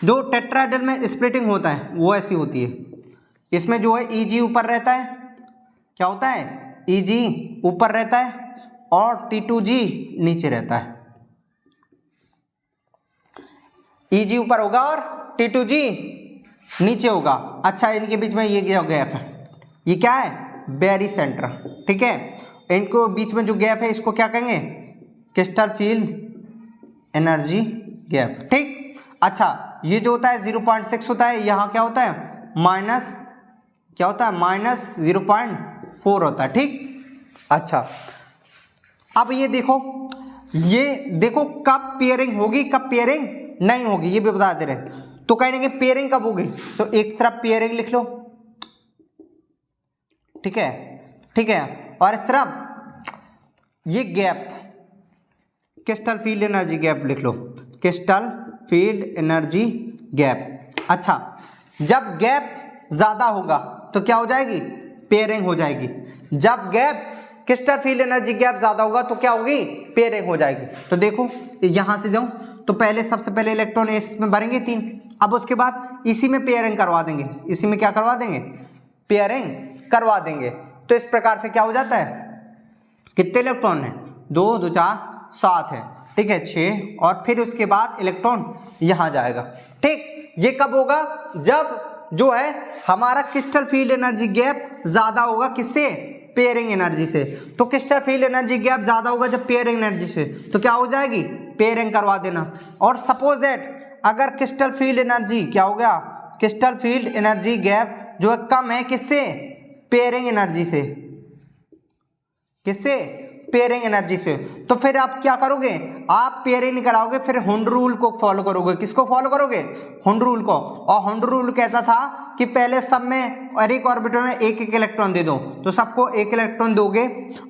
जो टेट्राहेड्रल में स्प्लिटिंग होता है वो ऐसी होती है। इसमें जो है Eg ऊपर रहता है, क्या होता है, Eg ऊपर रहता है और T2G नीचे रहता है। Eg ऊपर होगा और T2G नीचे होगा। अच्छा, इनके बीच में ये गैप है, ये क्या है, बेरी सेंटर। ठीक है, इनको बीच में जो गैप है इसको क्या कहेंगे, क्रिस्टल फील्ड एनर्जी गैप। ठीक, अच्छा, ये जो होता है 0.6 होता है, यहाँ क्या होता है, माइनस, क्या होता है, माइनस 0.4 होता है। ठीक, अच्छा, अब ये देखो कब पेयरिंग होगी, कब पेयरिंग नहीं होगी, ये भी बता दे रहे हैं। तो कहेंगे पेयरिंग कब होगी, सो एक तरफ पेयरिंग लिख लो। ठीक है, ठीक है, और इस तरफ ये gap, crystal field energy gap लिख लो, क्रिस्टल फील्ड एनर्जी गैप। अच्छा, जब गैप ज्यादा होगा तो क्या हो जाएगी, पेयरिंग हो जाएगी। जब gap crystal field energy gap ज्यादा होगा तो क्या होगी, पेयरिंग हो जाएगी। तो देखो यहां से जाऊं तो पहले सबसे पहले इलेक्ट्रॉन इसमें भरेंगे 3, अब उसके बाद इसी में पेयरिंग करवा देंगे। इसी में क्या करवा देंगे, पेयरिंग करवा देंगे। तो इस प्रकार से क्या हो जाता है, कितने इलेक्ट्रॉन है, 2 2 4 7 है। ठीक है, 6, और फिर उसके बाद इलेक्ट्रॉन यहां जाएगा। ठीक, ये कब होगा, जब जो है हमारा क्रिस्टल फील्ड एनर्जी गैप ज्यादा होगा, किससे, पेयरिंग एनर्जी से। तो क्रिस्टल फील्ड एनर्जी गैप ज्यादा होगा जब पेयरिंग एनर्जी से, तो क्या हो जाएगी, पेयरिंग करवा देना। और सपोज दैट अगर क्रिस्टल फील्ड एनर्जी क्या हो गया, क्रिस्टल फील्ड एनर्जी गैप जो है कम है, किससे, पेयरिंग एनर्जी से, किससे, पेयरिंग एनर्जी से। तो फिर आप क्या करोगे, आप पेयरिंग नहीं कराओगे, फिर हुंड रूल को फॉलो करोगे। किसको फॉलो करोगे, हुंड रूल को। और हुंड रूल कहता था कि पहले सब में और एक ऑर्बिटल में एक एक इलेक्ट्रॉन दे दो, तो सबको एक इलेक्ट्रॉन दोगे,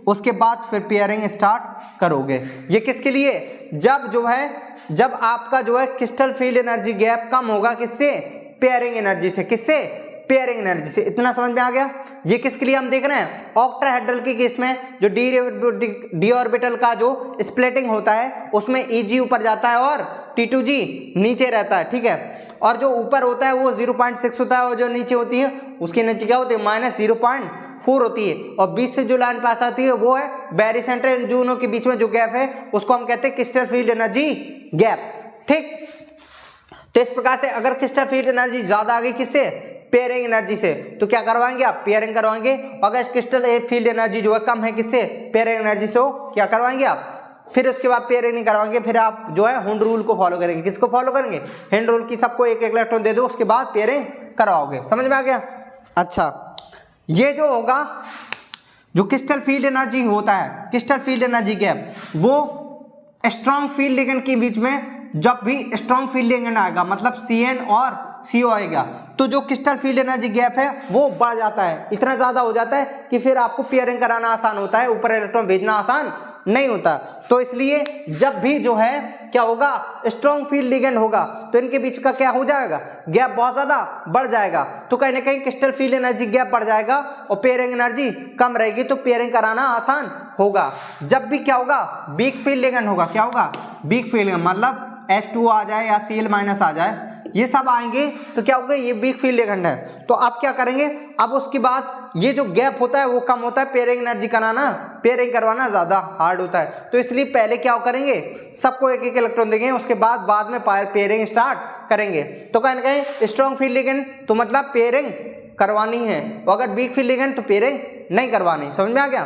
उसके बाद फिर पेयरिंग स्टार्ट करोगे। ये किसके लिए, जब जो है, जब आपका जो है क्रिस्टल फील्ड एनर्जी गैप कम होगा, किससे, पेयरिंग एनर्जी से। किससे, पेयरिंग एनर्जी से। इतना समझ में आ गया। ये किसके लिए हम देख रहे हैं, ऑक्टाहेड्रल के केस में जो डी ऑर्बिटल का जो स्प्लिटिंग होता है उसमें Eg ऊपर जाता है और T2G नीचे रहता है। ठीक है, और जो ऊपर होता है वो 0.6 होता है और जो नीचे होती है उसके नीचे क्या होती है, माइनस 0.4 होती है। और बीच से जो लाइन पास आती है वो है बेरी सेंटर। इन दोनों के बीच में जो गैप है उसको हम कहते हैं क्रिस्टल फील्ड एनर्जी गैप। ठीक, तो इस प्रकार से अगर क्रिस्टल फील्ड एनर्जी ज्यादा आ गई, किससे, पेयरिंग एनर्जी से, तो क्या करवाएंगे आप, पेयरिंग करवाएंगे। अगर क्रिस्टल फील्ड एनर्जी जो है कम है किससे, पेयरिंग एनर्जी से, क्या करवाएंगे आप, फिर उसके बाद पेयरिंग नहीं करवाएंगे, फिर आप जो है हुंड रूल को फॉलो करेंगे। किसको फॉलो करेंगे, हिंड रूल की, सबको एक एक इलेक्ट्रॉन दे दो, उसके बाद पेयरिंग करवाओगे। समझ में आ गया। अच्छा, ये जो होगा जो क्रिस्टल फील्ड एनर्जी होता है, क्रिस्टल फील्ड एनर्जी गैप, वो स्ट्रॉन्ग फील्ड लिगेंड के बीच में, जब भी स्ट्रॉन्ग फील्ड लिगेंड आएगा मतलब CN और CO आएगा, तो जो क्रिस्टल फील्ड एनर्जी गैप है वो बढ़ जाता है, इतना ज़्यादा हो जाता है कि फिर आपको पेयरिंग कराना आसान होता है, ऊपर इलेक्ट्रॉन भेजना आसान नहीं होता। तो इसलिए जब भी जो है क्या होगा, स्ट्रॉन्ग फील्ड लिगेंड होगा, तो इनके बीच का क्या हो जाएगा, गैप बहुत ज़्यादा बढ़ जाएगा। तो कहीं ना कहीं क्रिस्टल फील्ड एनर्जी गैप बढ़ जाएगा और पेयरिंग एनर्जी कम रहेगी, तो पेयरिंग कराना आसान होगा। जब भी क्या होगा, वीक फील्ड लिगेंड होगा, क्या होगा, वीक फील्ड मतलब H2O आ जाए या Cl- आ जाए, ये सब आएंगे तो क्या होगा, ये वीक फील्ड लिगेंड है। तो आप क्या करेंगे, अब उसके बाद ये जो गैप होता है वो कम होता है, पेयरिंग एनर्जी कराना, पेयरिंग करवाना ज़्यादा हार्ड होता है। तो इसलिए पहले क्या करेंगे, सबको एक एक इलेक्ट्रॉन देंगे, उसके बाद में पेयरिंग स्टार्ट करेंगे। तो कहीं ना कहीं स्ट्रॉन्ग फील्ड लिगेंड तो मतलब पेयरिंग करवानी है, और अगर वीक फील्ड लिगेंड तो पेयरिंग नहीं करवानी। समझ में आ गया।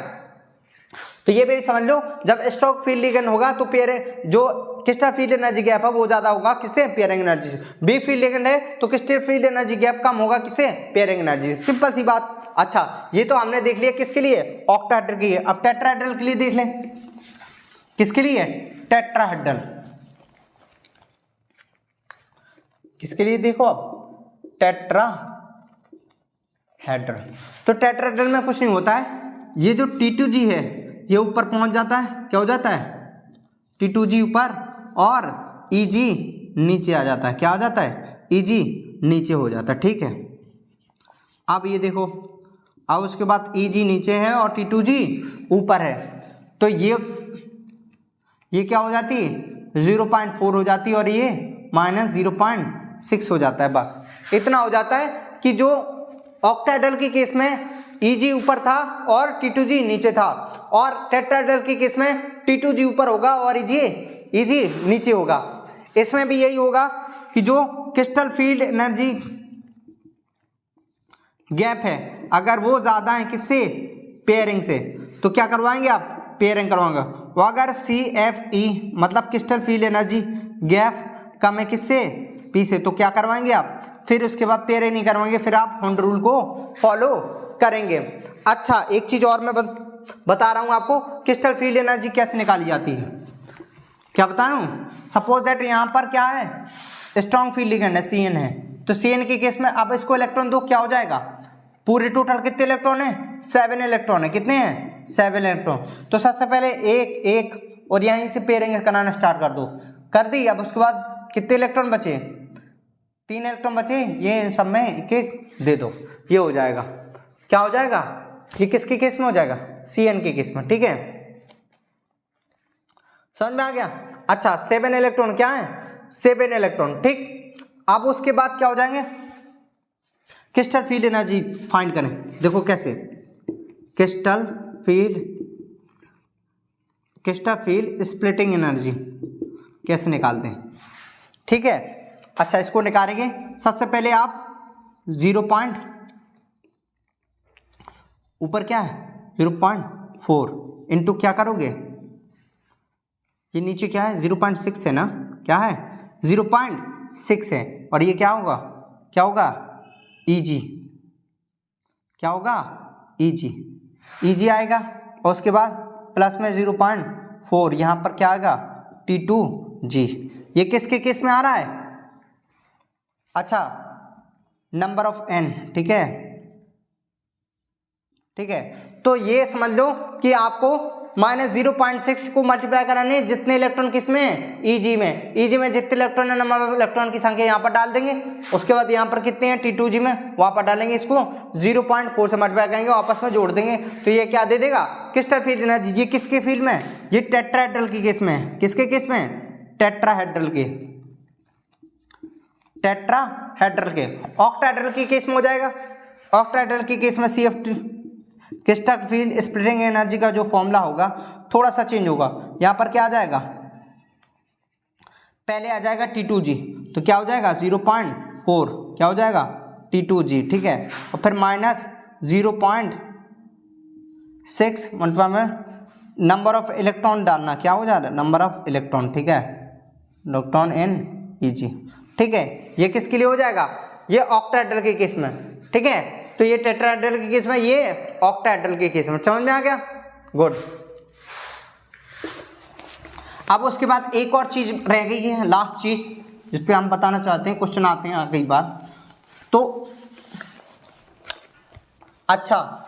तो ये भी समझ लो, जब स्ट्रॉन्ग फील्ड लिगेंड होगा तो पेयरिंग, जो क्रिस्टल फील्ड एनर्जी गैप है वो ज्यादा होगा किससे, पेयरिंग एनर्जी से। वीक फील्ड लिगेंड है तो क्रिस्टल फील्ड एनर्जी गैप कम होगा किससे, पेयरिंग एनर्जी से। सिंपल सी बात। अच्छा, ये तो हमने देख लिया किसके लिए, ऑक्टाहेड्रल के लिए। अब टेट्राहेड्रल के लिए देख लें, किसके लिए, टेट्राहेड्रल, किसके लिए देखो अब, टेट्राहेड्रल। तो टेट्राहेड्रल में कुछ नहीं होता है, ये जो T2G है ये ऊपर पहुंच जाता है, क्या हो जाता है, T2G ऊपर और Eg नीचे आ जाता है, क्या आ जाता है, Eg नीचे हो जाता है। ठीक है, अब ये देखो, अब उसके बाद Eg नीचे है और T2G ऊपर है, तो ये क्या हो जाती है, 0.4 हो जाती है और ये -0.6 हो जाता है। बस इतना हो जाता है कि जो ऑक्टाहेड्रल की केस में Eg ऊपर था और T2G नीचे था, और टेट्राहेड्रल की केस में T2G ऊपर होगा और Eg नीचे होगा। इसमें भी यही होगा कि जो क्रिस्टल फील्ड एनर्जी गैप है अगर वो ज्यादा है किससे, पेयरिंग से, तो क्या करवाएंगे आप, पेयरिंग करवाएंगे। वो अगर CFE मतलब क्रिस्टल फील्ड एनर्जी गैप कम है किससे, P से, तो क्या करवाएंगे आप, फिर उसके बाद पेयरिंग नहीं करवाएंगे, फिर आप हुंड रूल को फॉलो करेंगे। अच्छा, एक चीज और मैं बता रहा हूं आपको, क्रिस्टल फील्ड एनर्जी कैसे निकाली जाती है, क्या बता रहा हूं। सपोज दैट यहाँ पर क्या है, स्ट्रॉन्ग फील्ड लिगेंड है, CN है, तो CN के केस में अब इसको इलेक्ट्रॉन दो, क्या हो जाएगा, पूरे टोटल कितने इलेक्ट्रॉन है, 7 इलेक्ट्रॉन है, कितने हैं, 7 इलेक्ट्रॉन। तो सबसे पहले एक और यहीं से पेयरिंग कराना स्टार्ट कर दो, कर दी। अब उसके बाद कितने इलेक्ट्रॉन बचे, 3 इलेक्ट्रॉन बचे, ये सब में एक एक दे दो, ये हो जाएगा, क्या हो जाएगा, ये किसके केस में हो जाएगा, CN के केस में। ठीक है, समझ में आ गया। अच्छा, 7 इलेक्ट्रॉन क्या है, 7 इलेक्ट्रॉन। ठीक, अब उसके बाद क्या हो जाएंगे, क्रिस्टल फील्ड एनर्जी फाइंड करें। देखो कैसे, क्रिस्टल फील्ड स्प्लिटिंग एनर्जी कैसे निकालते हैं। ठीक है, अच्छा इसको निकालेंगे। सबसे पहले आप 0. ऊपर क्या है 0.4 इंटू क्या करोगे, ये नीचे क्या है 0.6 है ना, क्या है 0.6 है, और ये क्या होगा, क्या होगा Eg, क्या होगा Eg आएगा, और उसके बाद प्लस में 0.4 यहाँ पर क्या आएगा T2G। ये किसके केस में आ रहा है, अच्छा नंबर ऑफ n। ठीक है, ठीक है, तो ये समझ लो कि आपको -0.6 को मल्टीप्लाई कराने जितने इलेक्ट्रॉन किसमें, Eg में जितने इलेक्ट्रॉन है, नंबर ऑफ इलेक्ट्रॉन की संख्या यहाँ पर डाल देंगे, उसके बाद यहाँ पर कितने हैं T2G में, वहां पर डालेंगे, इसको 0.4 से मल्टीप्लाई करेंगे, आपस में जोड़ देंगे, तो ये क्या दे देगा, क्रिस्टल फील्ड एनर्जी। ये किसके फील्ड में, ये टेट्राहेड्रल की केस में, किसके केस में, टेट्राहेड्रल के। ऑक्टाहेड्रल की केस में हो जाएगा, ऑक्टाहेड्रल की केस में CF crystal field splitting energy का जो फॉर्मूला होगा थोड़ा सा चेंज होगा। यहाँ पर क्या आ जाएगा, पहले आ जाएगा T2G, तो क्या हो जाएगा 0.4, क्या हो जाएगा T2G, ठीक है, और फिर माइनस 0.6 मतलब में नंबर ऑफ इलेक्ट्रॉन डालना, क्या हो जा रहा है, नंबर ऑफ इलेक्ट्रॉन, ठीक है, इलेक्ट्रॉन इन Eg, ठीक है। ये किसके लिए हो जाएगा, ये ऑक्टाहेड्रल के केस में, ठीक है। तो ये टेट्राहेड्रल के केस में, ये ऑक्टाहेड्रल के केस में, समझ में आ गया, गुड। अब उसके बाद एक और चीज रह गई है, लास्ट चीज जिस पे हम बताना चाहते हैं, क्वेश्चन आते हैं कई बार। तो अच्छा,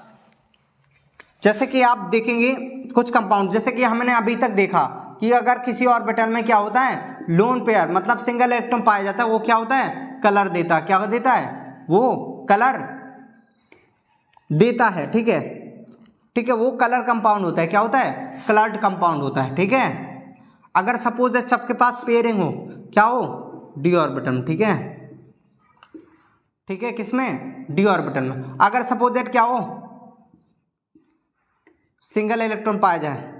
जैसे कि आप देखेंगे कुछ कंपाउंड, जैसे कि हमने अभी तक देखा कि अगर किसी ऑर्बिटल में क्या होता है, लोन पेयर मतलब सिंगल इलेक्ट्रॉन पाया जाता है, वो क्या होता है, कलर देता है, क्या देता है, वो कलर देता है, ठीक है, ठीक है, वो कलर कंपाउंड होता है, क्या होता है, कलर्ड कंपाउंड होता है, ठीक है। अगर सपोज दैट सबके पास पेयरिंग हो, क्या हो, डी ऑर्बिटल, ठीक है, ठीक है, किसमें, डी ऑर्बिटल में। अगर सपोज दैट क्या हो, सिंगल इलेक्ट्रॉन पाया जाए,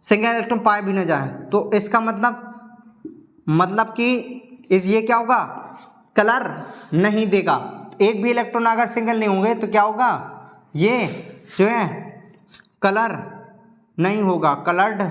सिंगल इलेक्ट्रॉन पाया भी ना जाए, तो इसका मतलब कि ये क्या होगा, कलर नहीं देगा। एक भी इलेक्ट्रॉन अगर सिंगल नहीं होंगे तो क्या होगा, ये जो है कलर नहीं होगा, कलर्ड,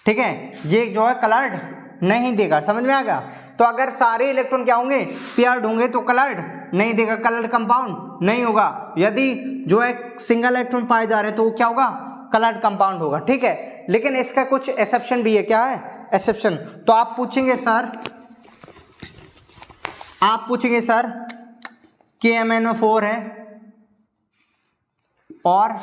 ठीक है, ये जो है कलर्ड नहीं देगा, समझ में आ गया। तो अगर सारे इलेक्ट्रॉन क्या होंगे, पेयर्ड होंगे, तो कलर्ड नहीं देगा, कलर्ड कंपाउंड नहीं होगा। यदि जो है सिंगल इलेक्ट्रॉन पाए जा रहे हैं तो वो क्या होगा, कलर्ड कंपाउंड होगा, ठीक है। लेकिन इसका कुछ एक्सेप्शन भी है, क्या है एक्सेप्शन, तो आप पूछेंगे सर KMnO4 है और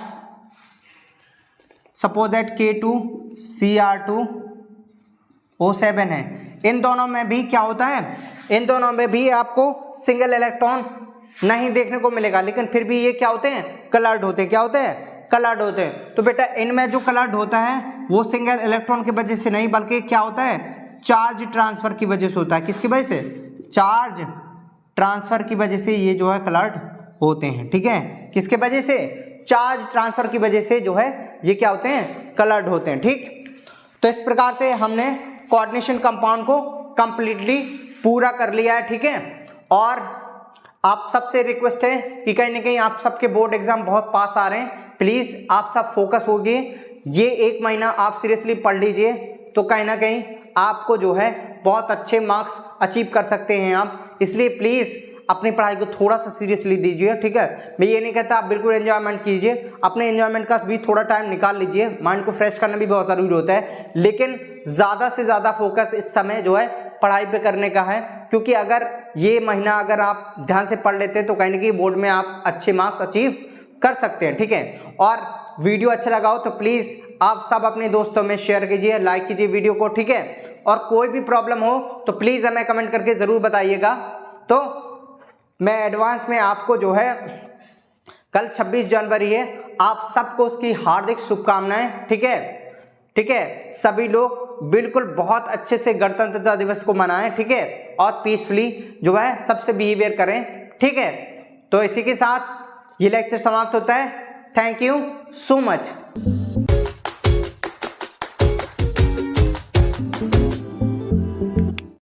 सपोज दैट K2Cr2O7 है, इन दोनों में भी क्या होता है, इन दोनों में भी आपको सिंगल इलेक्ट्रॉन नहीं देखने को मिलेगा, लेकिन फिर भी ये क्या होते हैं, कलर्ड होते हैं, क्या होते हैं, कलर्ड होते हैं। तो बेटा इनमें जो कलर्ड होता है वो सिंगल इलेक्ट्रॉन की वजह से नहीं, बल्कि क्या होता है, चार्ज ट्रांसफर की वजह से होता है। किसकी वजह से, चार्ज ट्रांसफर की वजह से ये जो है कलर्ड होते हैं, ठीक है, किसके वजह से, चार्ज ट्रांसफर की वजह से जो है ये क्या होते हैं, कलर्ड होते हैं, ठीक। तो इस प्रकार से हमने कोऑर्डिनेशन कंपाउंड को कंप्लीटली पूरा कर लिया है, ठीक है। और आप सबसे रिक्वेस्ट है कि कहीं ना कहीं आप सबके बोर्ड एग्जाम बहुत पास आ रहे हैं, प्लीज आप सब फोकस होगी, ये 1 महीना आप सीरियसली पढ़ लीजिए, तो कहीं ना कहीं आपको जो है बहुत अच्छे मार्क्स अचीव कर सकते हैं आप। इसलिए प्लीज अपनी पढ़ाई को थोड़ा सा सीरियसली दीजिए, ठीक है। मैं ये नहीं कहता आप बिल्कुल एंजॉयमेंट कीजिए, अपने एंजॉयमेंट का भी थोड़ा टाइम निकाल लीजिए, माइंड को फ्रेश करना भी बहुत जरूरी होता है, लेकिन ज्यादा से ज्यादा फोकस इस समय जो है पढ़ाई पे करने का है, क्योंकि अगर ये महीना अगर आप ध्यान से पढ़ लेते हैं तो कहीं ना कहीं बोर्ड में आप अच्छे मार्क्स अचीव कर सकते हैं, ठीक है। और वीडियो अच्छा लगा हो तो प्लीज आप सब अपने दोस्तों में शेयर कीजिए, लाइक कीजिए वीडियो को, ठीक है। और कोई भी प्रॉब्लम हो तो प्लीज हमें कमेंट करके जरूर बताइएगा। तो मैं एडवांस में आपको जो है, कल 26 जनवरी है, आप सबको उसकी हार्दिक शुभकामनाएं, ठीक है, ठीक है। सभी लोग बिल्कुल बहुत अच्छे से गणतंत्रता दिवस को मनाएं, ठीक है, और पीसफुली जो है सबसे बिहेवियर करें, ठीक है। तो इसी के साथ ये लेक्चर समाप्त होता है। Thank you so much.